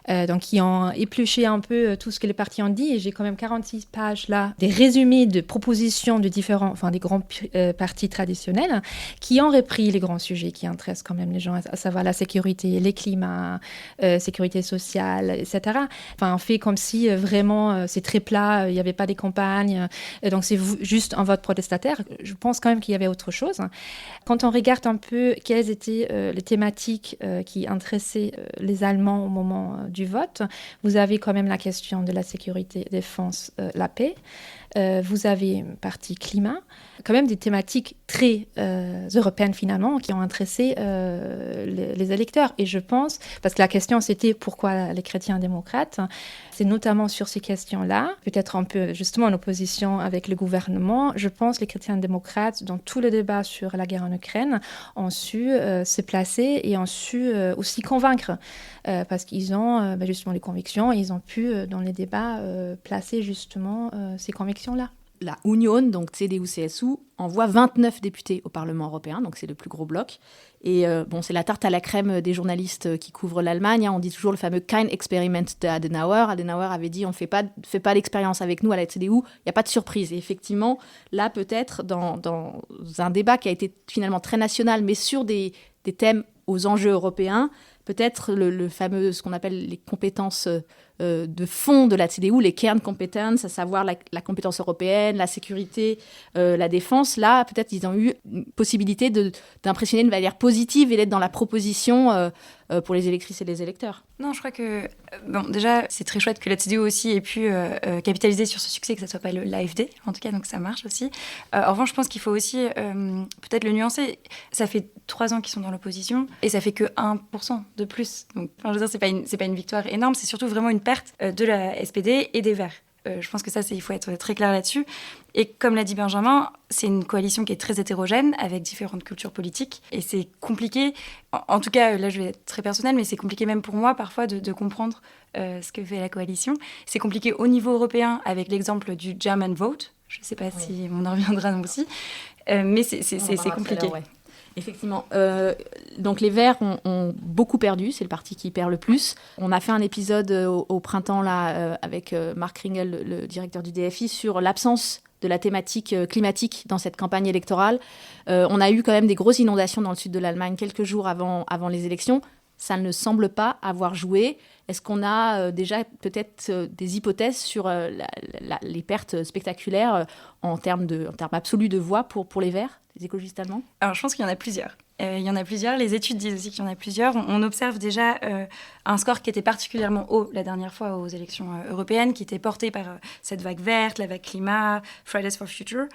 donc qui ont épluché un peu tout ce que les partis ont dit. Et j'ai quand même 46 pages là, des résumés de propositions de des grands partis traditionnels qui ont repris les grands sujets qui intéressent quand même les gens, à savoir la sécurité, les climat, sécurité sociale, etc. Enfin, on fait comme si vraiment c'est très plat, il n'y avait pas des campagnes, donc c'est juste un vote protestataire. Je pense quand même qu'il y avait autre chose. Quand on regarde un peu quelles étaient les thématiques qui intéressaient les Allemands au moment du vote, vous avez quand même la question de la sécurité, défense, la paix. Vous avez une partie climat, quand même des thématiques très européennes finalement qui ont intéressé les électeurs. Et je pense, parce que la question c'était pourquoi les chrétiens démocrates, c'est notamment sur ces questions-là, peut-être un peu justement en opposition avec le gouvernement. Je pense que les chrétiens démocrates, dans tout le débat sur la guerre en Ukraine, ont su se placer et ont su aussi convaincre, parce qu'ils ont justement les convictions et ils ont pu, dans les débats, placer justement ces convictions-là. La Union, donc CDU-CSU, envoie 29 députés au Parlement européen, donc c'est le plus gros bloc. Et c'est la tarte à la crème des journalistes qui couvrent l'Allemagne. On dit toujours le fameux Kein Experiment de Adenauer. Adenauer avait dit on ne fait pas l'expérience avec nous à la CDU, il n'y a pas de surprise. Et effectivement, là peut-être dans un débat qui a été finalement très national, mais sur des thèmes aux enjeux européens, peut-être le fameux, ce qu'on appelle les compétences de fond de la CDU, les Kernkompetenz, à savoir la compétence européenne, la sécurité, la défense. Là, peut-être ils ont eu une possibilité d'impressionner de manière positive et d'être dans la proposition pour les électrices et les électeurs. Non, je crois que, déjà, c'est très chouette que la CDU aussi ait pu capitaliser sur ce succès, que ça ne soit pas l'AfD, en tout cas, donc ça marche aussi. En revanche, je pense qu'il faut aussi peut-être le nuancer. Ça fait 3 ans qu'ils sont dans l'opposition et ça fait que 1% de plus. Donc, je veux dire, c'est pas une victoire énorme, c'est surtout vraiment une perte de la SPD et des Verts. Je pense que ça, il faut être très clair là-dessus. Et comme l'a dit Benjamin, c'est une coalition qui est très hétérogène, avec différentes cultures politiques. Et c'est compliqué, en tout cas, là je vais être très personnelle, mais c'est compliqué même pour moi parfois de comprendre ce que fait la coalition. C'est compliqué au niveau européen, avec l'exemple du German Vote. Je ne sais pas si on en reviendra aussi, mais c'est compliqué. Ouais. Effectivement. Donc les Verts ont beaucoup perdu, c'est le parti qui perd le plus. On a fait un épisode au printemps là, avec Marc Ringel, le directeur du DFI, sur l'absence de la thématique climatique dans cette campagne électorale. On a eu quand même des grosses inondations dans le sud de l'Allemagne quelques jours avant les élections. Ça ne semble pas avoir joué. Est-ce qu'on a déjà peut-être des hypothèses sur les pertes spectaculaires en termes absolus de voix pour les Verts, les écologistes allemands ? Alors, je pense qu'il y en a plusieurs. Les études disent aussi qu'il y en a plusieurs. On observe déjà un score qui était particulièrement haut la dernière fois aux élections européennes, qui était porté par cette vague verte, la vague climat, Fridays for Future.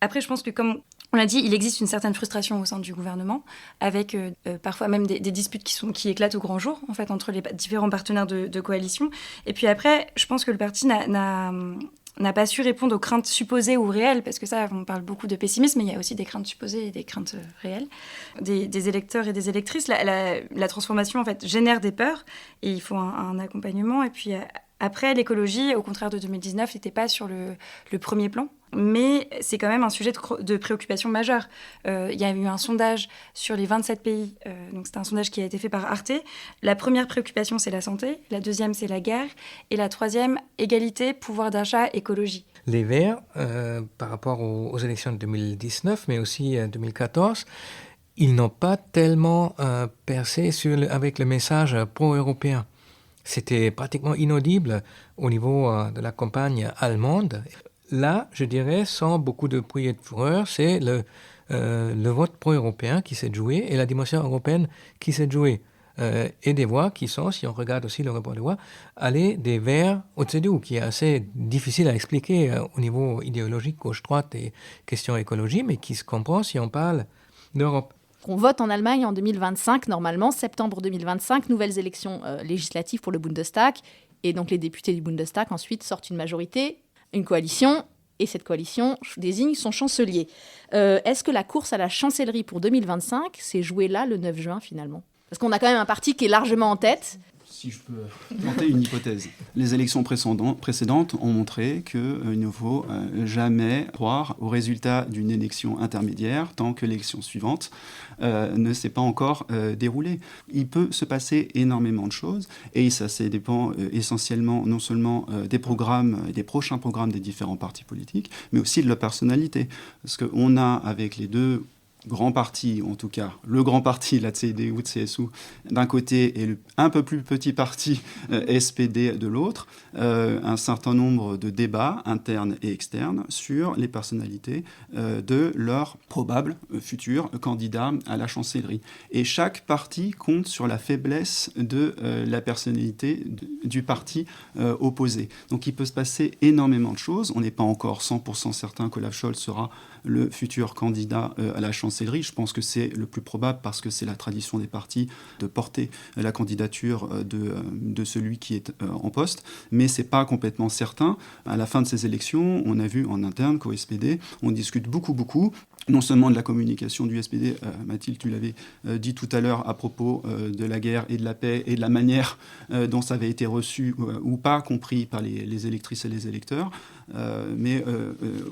Après, je pense que comme on l'a dit, il existe une certaine frustration au sein du gouvernement, avec parfois même des disputes qui éclatent au grand jour, en fait, entre les différents partenaires de coalition. Et puis après, je pense que le parti n'a pas su répondre aux craintes supposées ou réelles, parce que ça, on parle beaucoup de pessimisme, mais il y a aussi des craintes supposées et des craintes réelles des électeurs et des électrices. La transformation, en fait, génère des peurs, et il faut un accompagnement. Et puis Après, l'écologie, au contraire de 2019, n'était pas sur le premier plan. Mais c'est quand même un sujet de préoccupation majeure. Il y a eu un sondage sur les 27 pays. Donc c'est un sondage qui a été fait par Arte. La première préoccupation, c'est la santé. La deuxième, c'est la guerre. Et la troisième, égalité, pouvoir d'achat, écologie. Les Verts, par rapport aux élections de 2019, mais aussi 2014, ils n'ont pas tellement percé avec le message pro-européen. C'était pratiquement inaudible au niveau de la campagne allemande. Là, je dirais, sans beaucoup de bruit et de fureur, c'est le vote pro-européen qui s'est joué et la dimension européenne qui s'est jouée. Et des voix qui sont, si on regarde aussi le rapport de voix, aller des Verts au CDU, qui est assez difficile à expliquer au niveau idéologique, gauche-droite et question écologie, mais qui se comprend si on parle d'Europe. On vote en Allemagne en 2025, normalement, septembre 2025, nouvelles élections législatives pour le Bundestag. Et donc les députés du Bundestag ensuite sortent une majorité, une coalition, et cette coalition désigne son chancelier. Est-ce que la course à la chancellerie pour 2025 s'est jouée là, le 9 juin, finalement ? Parce qu'on a quand même un parti qui est largement en tête. Si je peux tenter une hypothèse. Les élections précédentes ont montré qu'il ne faut jamais croire au résultat d'une élection intermédiaire tant que l'élection suivante ne s'est pas encore déroulée. Il peut se passer énormément de choses et ça dépend essentiellement non seulement des programmes, des prochains programmes des différents partis politiques, mais aussi de leur personnalité. Parce qu'on a avec les deux grand parti, en tout cas le grand parti, la CDU, de CSU, d'un côté, et le un peu plus petit parti, SPD, de l'autre, un certain nombre de débats internes et externes sur les personnalités de leurs probables futurs candidats à la chancellerie. Et chaque parti compte sur la faiblesse de la personnalité du parti opposé. Donc il peut se passer énormément de choses. On n'est pas encore 100% certain qu'Olaf Scholz sera le futur candidat à la chancellerie. Je pense que c'est le plus probable parce que c'est la tradition des partis de porter la candidature de celui qui est en poste. Mais ce n'est pas complètement certain. À la fin de ces élections, on a vu en interne qu'au SPD, on discute beaucoup, non seulement de la communication du SPD, Mathilde, tu l'avais dit tout à l'heure à propos de la guerre et de la paix et de la manière dont ça avait été reçu ou pas compris par les électrices et les électeurs, mais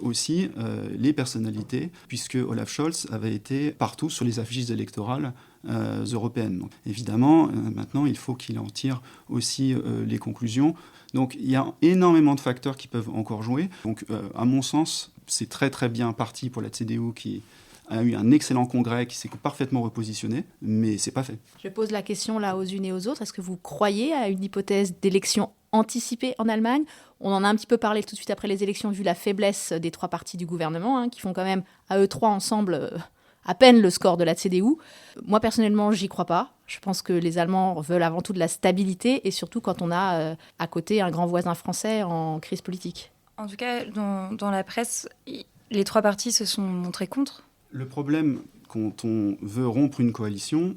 aussi les personnalités, puisque Olaf Scholz avait été partout sur les affiches électorales européennes. Donc, évidemment, maintenant, il faut qu'il en tire aussi les conclusions. Donc, il y a énormément de facteurs qui peuvent encore jouer. Donc, à mon sens, c'est très très bien parti pour la CDU qui a eu un excellent congrès, qui s'est parfaitement repositionné, mais c'est pas fait. Je pose la question là aux unes et aux autres. Est-ce que vous croyez à une hypothèse d'élection anticipée en Allemagne ? On en a un petit peu parlé tout de suite après les élections, vu la faiblesse des trois partis du gouvernement, qui font quand même à eux trois ensemble à peine le score de la CDU. Moi, personnellement, j'y crois pas. Je pense que les Allemands veulent avant tout de la stabilité, et surtout quand on a à côté un grand voisin français en crise politique. En tout cas, dans la presse, les trois partis se sont montrés contre. Le problème, quand on veut rompre une coalition,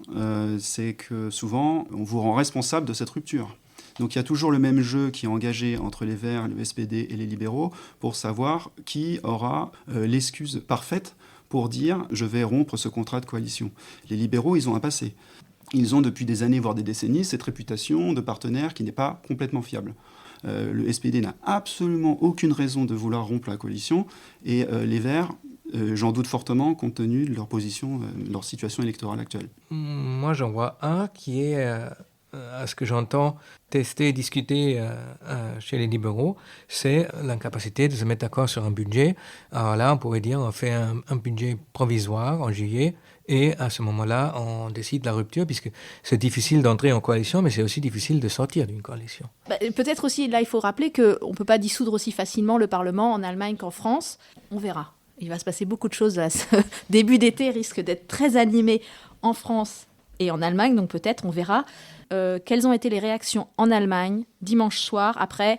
c'est que souvent, on vous rend responsable de cette rupture. Donc il y a toujours le même jeu qui est engagé entre les Verts, le SPD et les libéraux pour savoir qui aura l'excuse parfaite pour dire « je vais rompre ce contrat de coalition ». Les libéraux, ils ont un passé. Ils ont depuis des années, voire des décennies, cette réputation de partenaire qui n'est pas complètement fiable. Le SPD n'a absolument aucune raison de vouloir rompre la coalition et les Verts, j'en doute fortement compte tenu de leur position, de leur situation électorale actuelle. Moi, j'en vois un qui est, à ce que j'entends, testé, discuté chez les libéraux, c'est l'incapacité de se mettre d'accord sur un budget. Alors là, on pourrait dire on fait un budget provisoire en juillet, et à ce moment-là, on décide la rupture, puisque c'est difficile d'entrer en coalition, mais c'est aussi difficile de sortir d'une coalition. Peut-être aussi, là, il faut rappeler qu'on ne peut pas dissoudre aussi facilement le Parlement en Allemagne qu'en France. On verra. Il va se passer beaucoup de choses là. Ce début d'été risque d'être très animé en France et en Allemagne, donc peut-être, on verra. Quelles ont été les réactions en Allemagne dimanche soir après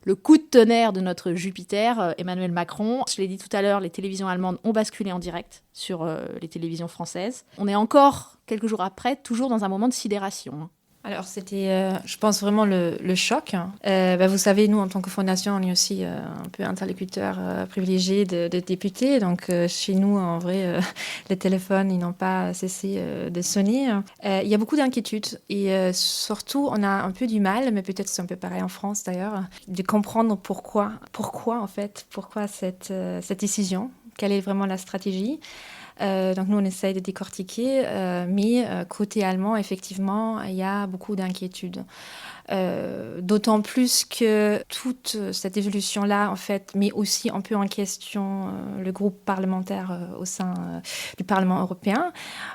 le coup de tonnerre de notre Jupiter, Emmanuel Macron? Je l'ai dit tout à l'heure, les télévisions allemandes ont basculé en direct sur les télévisions françaises. On est encore, quelques jours après, toujours dans un moment de sidération. Alors, c'était, je pense, vraiment le choc. Vous savez, nous, en tant que fondation, on est aussi un peu interlocuteur privilégié de députés. Donc, chez nous, en vrai, les téléphones, ils n'ont pas cessé de sonner. Il y a beaucoup d'inquiétudes. Et surtout, on a un peu du mal, mais peut-être c'est un peu pareil en France d'ailleurs, de comprendre pourquoi cette décision. Quelle est vraiment la stratégie? Donc nous, on essaye de décortiquer, mais côté allemand, effectivement, il y a beaucoup d'inquiétudes. D'autant plus que toute cette évolution-là, en fait, met aussi un peu en question le groupe parlementaire au sein du Parlement européen.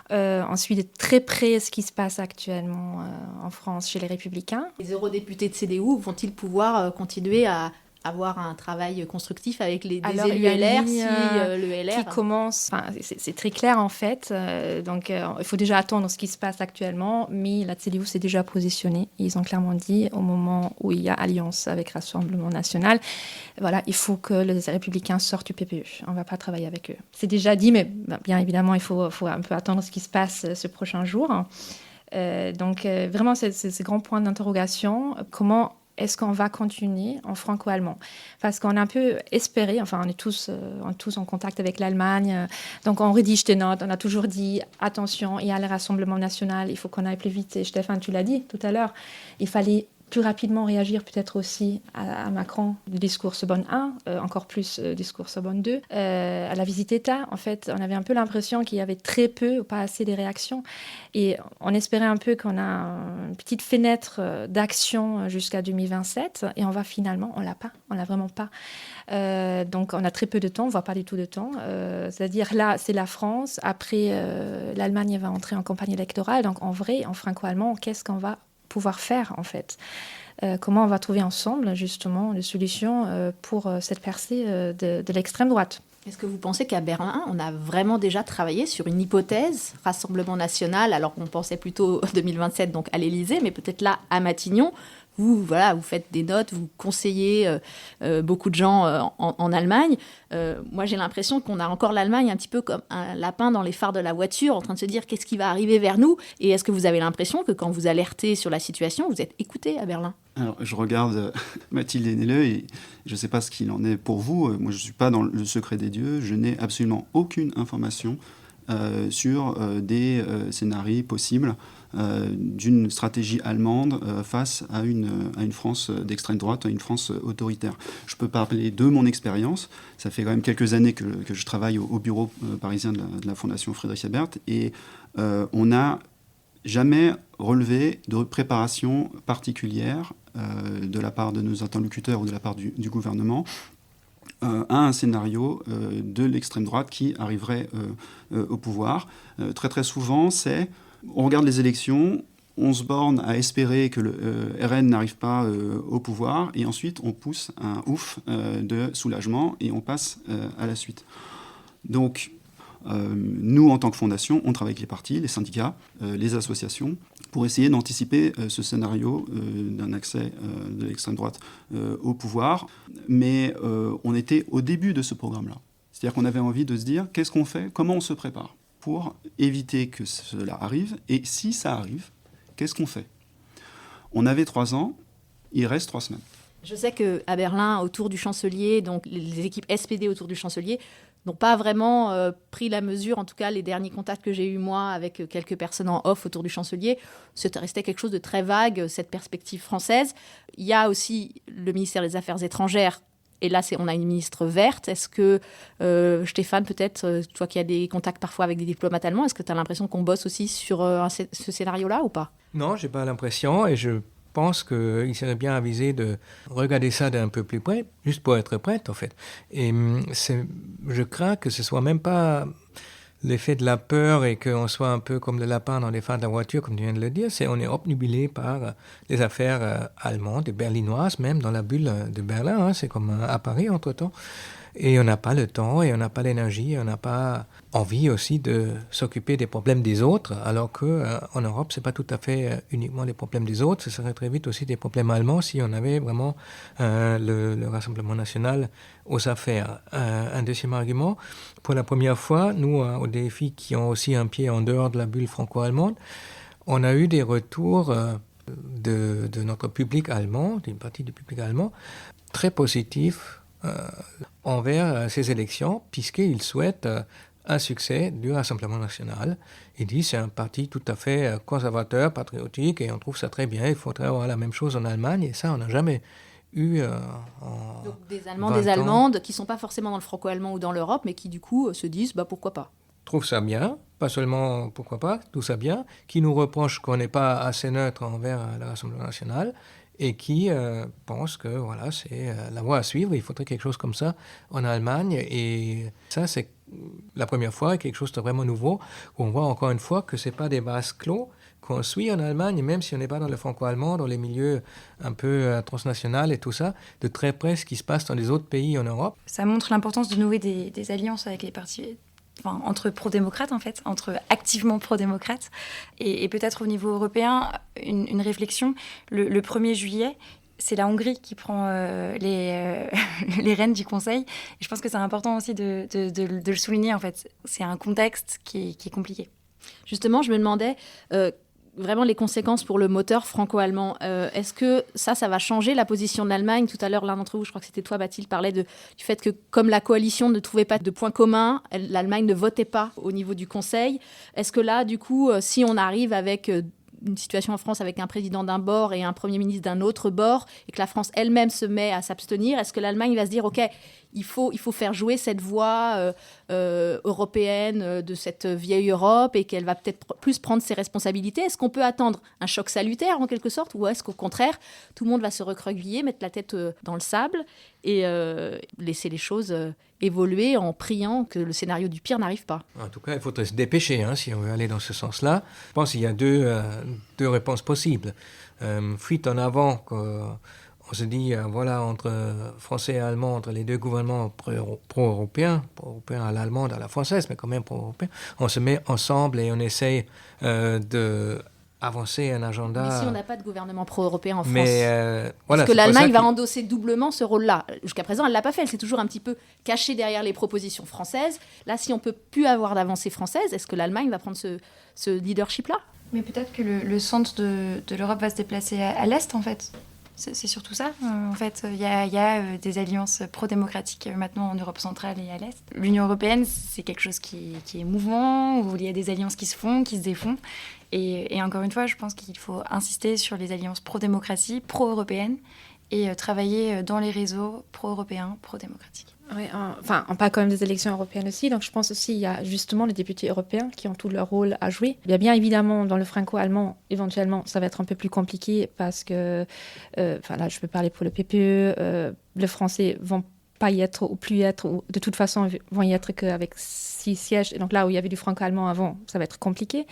Ensuite, de très près ce qui se passe actuellement en France chez les Républicains. Les eurodéputés de CDU vont-ils pouvoir continuer à avoir un travail constructif avec des élus LR si le LR... qui commence, c'est très clair en fait, donc il faut déjà attendre ce qui se passe actuellement, mais la CDU s'est déjà positionnée, ils ont clairement dit au moment où il y a alliance avec Rassemblement National, voilà, il faut que les Républicains sortent du PPE, on ne va pas travailler avec eux. C'est déjà dit, mais bien évidemment il faut un peu attendre ce qui se passe ce prochain jour. Donc vraiment ces grands points d'interrogation, comment est-ce qu'on va continuer en franco-allemand? Parce qu'on a un peu espéré, enfin on est tous en contact avec l'Allemagne, donc on rédige des notes, on a toujours dit attention, il y a le Rassemblement National, il faut qu'on aille plus vite. Et Stéphane, tu l'as dit tout à l'heure, il fallait plus rapidement réagir peut-être aussi à Macron, du discours Sorbonne 1, encore plus discours Sorbonne 2, à la visite d'État. En fait, on avait un peu l'impression qu'il y avait très peu ou pas assez de réactions. Et on espérait un peu qu'on a une petite fenêtre d'action jusqu'à 2027. Et on l'a pas, on l'a vraiment pas. Donc on a très peu de temps, voire pas du tout de temps. C'est-à-dire là, c'est la France. Après, l'Allemagne va entrer en campagne électorale. Donc en vrai, en franco-allemand, qu'est-ce qu'on va pouvoir faire en fait, comment on va trouver ensemble justement des solutions pour cette percée de l'extrême droite. Est-ce que vous pensez qu'à Berlin, on a vraiment déjà travaillé sur une hypothèse Rassemblement National, alors qu'on pensait plutôt 2027, donc à l'Élysée, mais peut-être là à Matignon, vous faites des notes, vous conseillez beaucoup de gens en Allemagne. Moi, j'ai l'impression qu'on a encore l'Allemagne un petit peu comme un lapin dans les phares de la voiture, en train de se dire qu'est-ce qui va arriver vers nous. Et est-ce que vous avez l'impression que quand vous alertez sur la situation, vous êtes écouté à Berlin? Alors, je regarde Mathilde Haenele et je ne sais pas ce qu'il en est pour vous. Moi, je ne suis pas dans le secret des dieux. Je n'ai absolument aucune information sur des scénarios possibles d'une stratégie allemande face à une France d'extrême droite, à une France autoritaire. Je peux parler de mon expérience. Ça fait quand même quelques années que je travaille au bureau parisien de la Fondation Friedrich Ebert et on n'a jamais relevé de préparation particulière de la part de nos interlocuteurs ou de la part du gouvernement à un scénario de l'extrême droite qui arriverait au pouvoir. Très très souvent, on regarde les élections, on se borne à espérer que le RN n'arrive pas au pouvoir, et ensuite on pousse un ouf de soulagement et on passe à la suite. Donc, nous, en tant que fondation, on travaille avec les partis, les syndicats, les associations, pour essayer d'anticiper ce scénario d'un accès de l'extrême droite au pouvoir. Mais on était au début de ce programme-là. C'est-à-dire qu'on avait envie de se dire, qu'est-ce qu'on fait, comment on se prépare pour éviter que cela arrive, et si ça arrive, qu'est-ce qu'on fait? On avait 3 ans, il reste 3 semaines. Je sais qu'à Berlin, autour du chancelier, donc les équipes SPD autour du chancelier n'ont pas vraiment pris la mesure, en tout cas les derniers contacts que j'ai eus moi avec quelques personnes en off autour du chancelier, c'était resté quelque chose de très vague, cette perspective française. Il y a aussi le ministère des Affaires étrangères, et là on a une ministre verte. Est-ce que, Stéphane, peut-être, toi qui as des contacts parfois avec des diplomates allemands, est-ce que tu as l'impression qu'on bosse aussi sur ce scénario-là ou pas? Non, je n'ai pas l'impression, et je pense qu'il serait bien avisé de regarder ça d'un peu plus près, juste pour être prête en fait. Et je crains que ce soit même pas l'effet de la peur et qu'on soit un peu comme le lapin dans les phares de la voiture, comme tu viens de le dire. On est obnubilé par les affaires allemandes et berlinoises, même dans la bulle de Berlin. Hein, c'est comme à Paris entre-temps. Et on n'a pas le temps, et on n'a pas l'énergie, et on n'a pas envie aussi de s'occuper des problèmes des autres, alors qu'en Europe, ce n'est pas tout à fait uniquement les problèmes des autres, ce serait très vite aussi des problèmes allemands si on avait vraiment le Rassemblement national aux affaires. Un deuxième argument, pour la première fois, nous, au DFI, qui ont aussi un pied en dehors de la bulle franco-allemande, on a eu des retours de notre public allemand, d'une partie du public allemand, très positif envers ces élections, puisqu'ils souhaitent un succès du Rassemblement national. Ils disent que c'est un parti tout à fait conservateur, patriotique, et on trouve ça très bien. Il faudrait avoir la même chose en Allemagne, et ça, on n'a jamais eu en Donc des Allemands, 20 des ans. Allemandes qui ne sont pas forcément dans le franco-allemand ou dans l'Europe, mais qui du coup se disent pourquoi pas. Trouve ça bien, pas seulement pourquoi pas, tout ça bien, qui nous reproche qu'on n'est pas assez neutre envers le Rassemblement national et qui pense que voilà, c'est la voie à suivre, il faudrait quelque chose comme ça en Allemagne. Et ça, c'est la première fois, quelque chose de vraiment nouveau, où on voit encore une fois que ce n'est pas des vases clos qu'on suit en Allemagne, même si on n'est pas dans le franco-allemand, dans les milieux un peu transnationaux et tout ça, de très près ce qui se passe dans les autres pays en Europe. Ça montre l'importance de nouer des alliances avec les partis, enfin, entre pro-démocrates en fait, entre activement pro-démocrates. Et peut-être au niveau européen, une réflexion. Le 1er juillet, c'est la Hongrie qui prend les rênes du Conseil. Et je pense que c'est important aussi de le souligner en fait. C'est un contexte qui est compliqué. Justement, je me demandais vraiment les conséquences pour le moteur franco-allemand. Est-ce que ça va changer la position de l'Allemagne ? Tout à l'heure, l'un d'entre vous, je crois que c'était toi, Bathilde, parlait du fait que comme la coalition ne trouvait pas de points communs, l'Allemagne ne votait pas au niveau du Conseil. Est-ce que là, du coup, si on arrive avec une situation en France avec un président d'un bord et un Premier ministre d'un autre bord, et que la France elle-même se met à s'abstenir, est-ce que l'Allemagne va se dire, OK, il faut faire jouer cette voix européenne de cette vieille Europe et qu'elle va peut-être plus prendre ses responsabilités? Est-ce qu'on peut attendre un choc salutaire en quelque sorte, ou est-ce qu'au contraire, tout le monde va se recroqueviller, mettre la tête dans le sable et laisser les choses évoluer en priant que le scénario du pire n'arrive pas? En tout cas, il faudrait se dépêcher si on veut aller dans ce sens-là. Je pense qu'il y a deux réponses possibles. Fuite en avant, on se dit, voilà, entre Français et Allemands, entre les deux gouvernements pro-européens à l'allemande, à la française, mais quand même pro-européens, on se met ensemble et on essaye d'avancer un agenda. Mais si on n'a pas de gouvernement pro-européen en France, voilà, est-ce que l'Allemagne va endosser doublement ce rôle-là? Jusqu'à présent, elle ne l'a pas fait. Elle s'est toujours un petit peu cachée derrière les propositions françaises. Là, si on ne peut plus avoir d'avancée française, est-ce que l'Allemagne va prendre ce leadership-là? Mais peut-être que le centre de l'Europe va se déplacer à l'Est, en fait. C'est surtout ça. En fait, il y a des alliances pro-démocratiques maintenant en Europe centrale et à l'Est. L'Union européenne, c'est quelque chose qui est mouvant, où il y a des alliances qui se font, qui se défont. Et encore une fois, je pense qu'il faut insister sur les alliances pro-démocratie, pro-européennes, et travailler dans les réseaux pro-européens, pro-démocratiques. Oui, on parle quand même des élections européennes aussi, donc je pense aussi qu'il y a justement les députés européens qui ont tout leur rôle à jouer. Il y a bien évidemment dans le franco-allemand, éventuellement, ça va être un peu plus compliqué parce que, là je peux parler pour le PPE, les Français vont pas y être ou plus y être, ou de toute façon vont y être qu'avec 6 sièges. Et donc là où il y avait du franco-allemand avant, ça va être compliqué.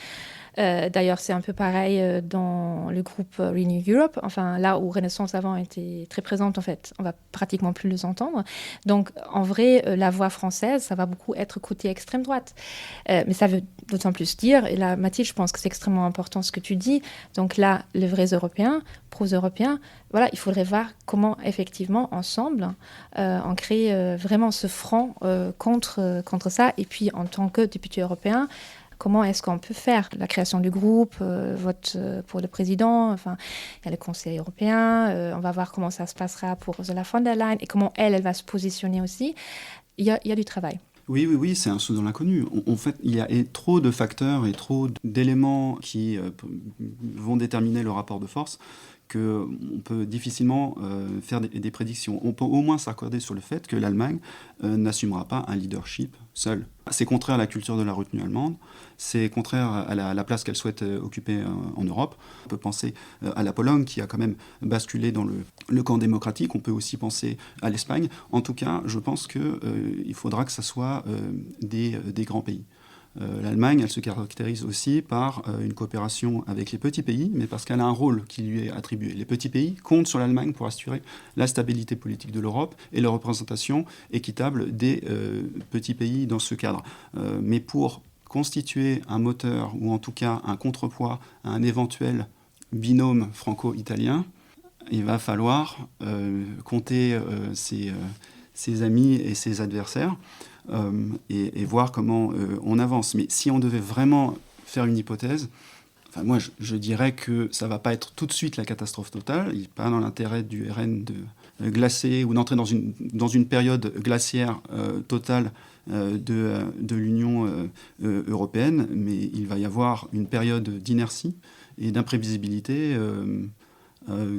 D'ailleurs, c'est un peu pareil dans le groupe Renew Europe. Enfin, là où Renaissance avant était très présente, en fait, on va pratiquement plus les entendre. Donc, en vrai, la voix française, ça va beaucoup être côté extrême droite. Mais ça veut d'autant plus dire, et là, Mathilde, je pense que c'est extrêmement important ce que tu dis. Donc là, les vrais Européens, pro-européens, voilà, il faudrait voir comment, effectivement, ensemble, on crée vraiment ce front contre ça. Et puis, en tant que député européen, comment est-ce qu'on peut faire la création du groupe, vote pour le président, enfin, il y a le Conseil européen, on va voir comment ça se passera pour Ursula von der Leyen et comment elle va se positionner aussi. Il y a du travail. Oui, c'est un saut dans l'inconnu. En fait, il y a trop de facteurs et trop d'éléments qui vont déterminer le rapport de force qu'on peut difficilement faire des prédictions. On peut au moins s'accorder sur le fait que l'Allemagne n'assumera pas un leadership seule. C'est contraire à la culture de la retenue allemande, c'est contraire à la place qu'elle souhaite occuper en Europe. On peut penser à la Pologne qui a quand même basculé dans le camp démocratique, on peut aussi penser à l'Espagne. En tout cas, je pense qu'il faudra que ça soit des grands pays. L'Allemagne, elle se caractérise aussi par une coopération avec les petits pays, mais parce qu'elle a un rôle qui lui est attribué. Les petits pays comptent sur l'Allemagne pour assurer la stabilité politique de l'Europe et la représentation équitable des petits pays dans ce cadre. Mais pour constituer un moteur, ou en tout cas un contrepoids à un éventuel binôme franco-italien, il va falloir compter ses amis et ses adversaires. Et voir comment on avance. Mais si on devait vraiment faire une hypothèse, Enfin, moi, je dirais que ça ne va pas être tout de suite la catastrophe totale. Il n'est pas dans l'intérêt du RN de glacer ou d'entrer dans une période glaciaire totale de l'Union européenne, mais il va y avoir une période d'inertie et d'imprévisibilité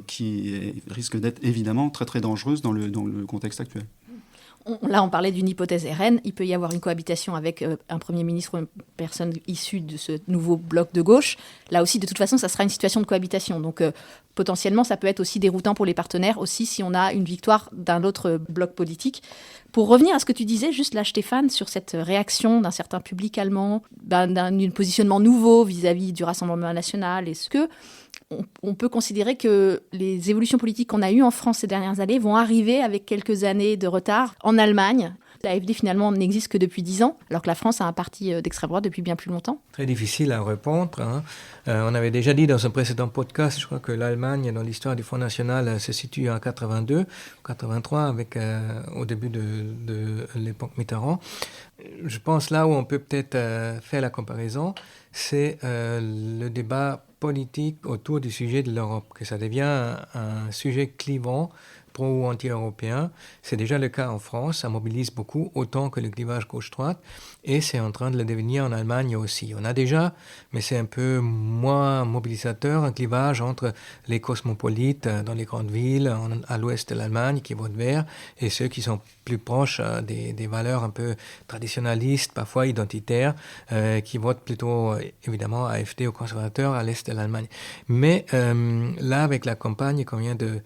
qui risque d'être évidemment très très dangereuse dans le contexte actuel. Là, on parlait d'une hypothèse RN. Il peut y avoir une cohabitation avec un Premier ministre ou une personne issue de ce nouveau bloc de gauche. Là aussi, de toute façon, ça sera une situation de cohabitation. Donc, potentiellement, ça peut être aussi déroutant pour les partenaires, aussi si on a une victoire d'un autre bloc politique. Pour revenir à ce que tu disais, juste là, Stéphane, sur cette réaction d'un certain public allemand, d'un positionnement nouveau vis-à-vis du Rassemblement national, est-ce que on peut considérer que les évolutions politiques qu'on a eues en France ces dernières années vont arriver avec quelques années de retard en Allemagne? L'AfD, finalement, n'existe que depuis 10 ans, alors que la France a un parti d'extrême droite depuis bien plus longtemps. Très difficile à répondre. On avait déjà dit dans un précédent podcast, je crois que l'Allemagne, dans l'histoire du Front National, se situe en 82, 83, au début de l'époque Mitterrand. Je pense là où on peut peut-être faire la comparaison, c'est le débat politique autour du sujet de l'Europe, que ça devient un sujet clivant, pro ou anti-européen. C'est déjà le cas en France, ça mobilise beaucoup, autant que le clivage gauche-droite, et c'est en train de le devenir en Allemagne aussi. On a déjà, mais c'est un peu moins mobilisateur, un clivage entre les cosmopolites dans les grandes villes, à l'ouest de l'Allemagne, qui votent vert, et ceux qui sont plus proches des valeurs un peu traditionnalistes, parfois identitaires, qui votent plutôt, évidemment, AfD ou conservateurs à l'est de l'Allemagne. Mais là, avec la campagne qu'on vient de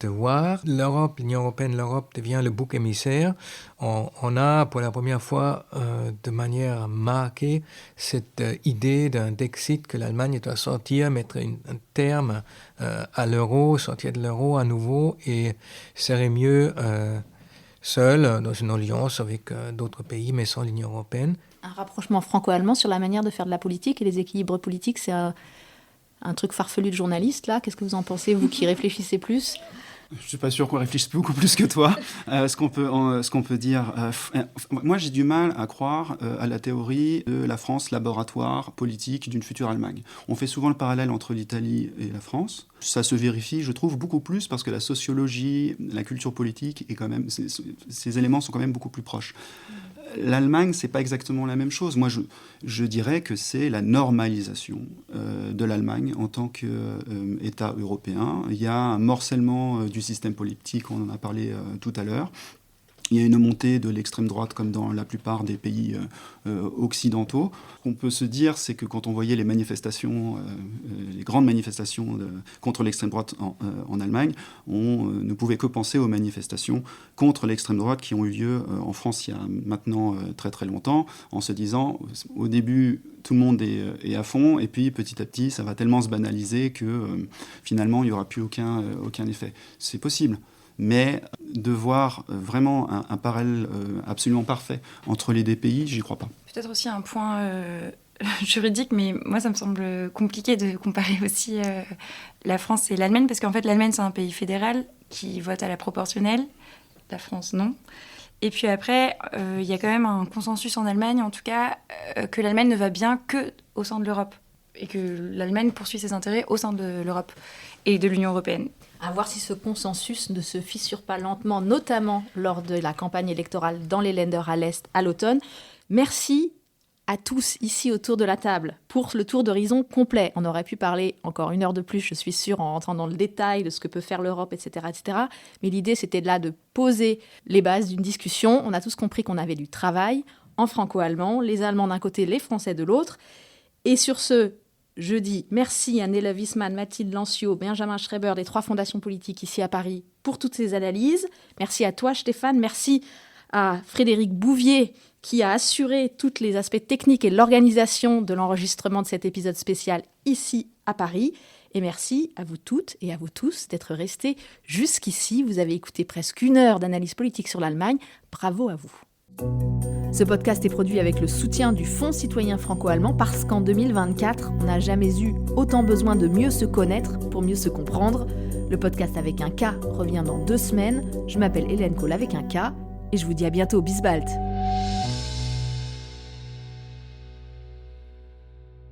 voir, l'Union européenne, l'Europe devient le bouc émissaire. On a pour la première fois de manière marquée cette idée d'un Dexit, que l'Allemagne doit sortir, mettre un terme à l'euro, sortir de l'euro à nouveau, et serait mieux seul dans une alliance avec d'autres pays, mais sans l'Union européenne. Un rapprochement franco-allemand sur la manière de faire de la politique et les équilibres politiques, c'est un truc farfelu de journaliste, là. Qu'est-ce que vous en pensez, vous qui réfléchissez plus ? Je ne suis pas sûr qu'on réfléchisse beaucoup plus que toi. Ce qu'on peut dire... moi, j'ai du mal à croire à la théorie de la France laboratoire politique d'une future Allemagne. On fait souvent le parallèle entre l'Italie et la France. Ça se vérifie, je trouve, beaucoup plus parce que la sociologie, la culture politique, est quand même, ces éléments sont quand même beaucoup plus proches. L'Allemagne, c'est pas exactement la même chose. Moi, je dirais que c'est la normalisation de l'Allemagne en tant qu'État européen. Il y a un morcellement du système politique, on en a parlé tout à l'heure. Il y a une montée de l'extrême droite comme dans la plupart des pays occidentaux. Ce qu'on peut se dire, c'est que quand on voyait les manifestations, les grandes manifestations contre l'extrême droite en Allemagne, on ne pouvait que penser aux manifestations contre l'extrême droite qui ont eu lieu en France il y a maintenant très très longtemps, en se disant au début tout le monde est à fond et puis petit à petit ça va tellement se banaliser que finalement il n'y aura plus aucun effet. C'est possible. Mais de voir vraiment un parallèle absolument parfait entre les deux pays, j'y crois pas. Peut-être aussi un point juridique, mais moi ça me semble compliqué de comparer aussi la France et l'Allemagne, parce qu'en fait l'Allemagne c'est un pays fédéral qui vote à la proportionnelle, la France non. Et puis après, il y a quand même un consensus en Allemagne, en tout cas, que l'Allemagne ne va bien que au sein de l'Europe, et que l'Allemagne poursuit ses intérêts au sein de l'Europe et de l'Union européenne. À voir si ce consensus ne se fissure pas lentement, notamment lors de la campagne électorale dans les Länder à l'Est à l'automne. Merci à tous ici autour de la table pour le tour d'horizon complet. On aurait pu parler encore 1 heure de plus, je suis sûre, en rentrant dans le détail de ce que peut faire l'Europe, etc., etc. Mais l'idée, c'était là de poser les bases d'une discussion. On a tous compris qu'on avait du travail en franco-allemand, les Allemands d'un côté, les Français de l'autre. Et sur ce, je dis merci à Nele Wiesmann, Mathilde Lancio, Benjamin Schreiber des 3 fondations politiques ici à Paris pour toutes ces analyses. Merci à toi Stéphane, merci à Frédéric Bouvier qui a assuré tous les aspects techniques et l'organisation de l'enregistrement de cet épisode spécial ici à Paris. Et merci à vous toutes et à vous tous d'être restés jusqu'ici. Vous avez écouté presque 1 heure d'analyse politique sur l'Allemagne. Bravo à vous. Ce podcast est produit avec le soutien du Fonds citoyen franco-allemand parce qu'en 2024, on n'a jamais eu autant besoin de mieux se connaître pour mieux se comprendre. Le podcast avec un K revient dans 2 semaines. Je m'appelle Hélène Cole avec un K et je vous dis à bientôt. Bis bald.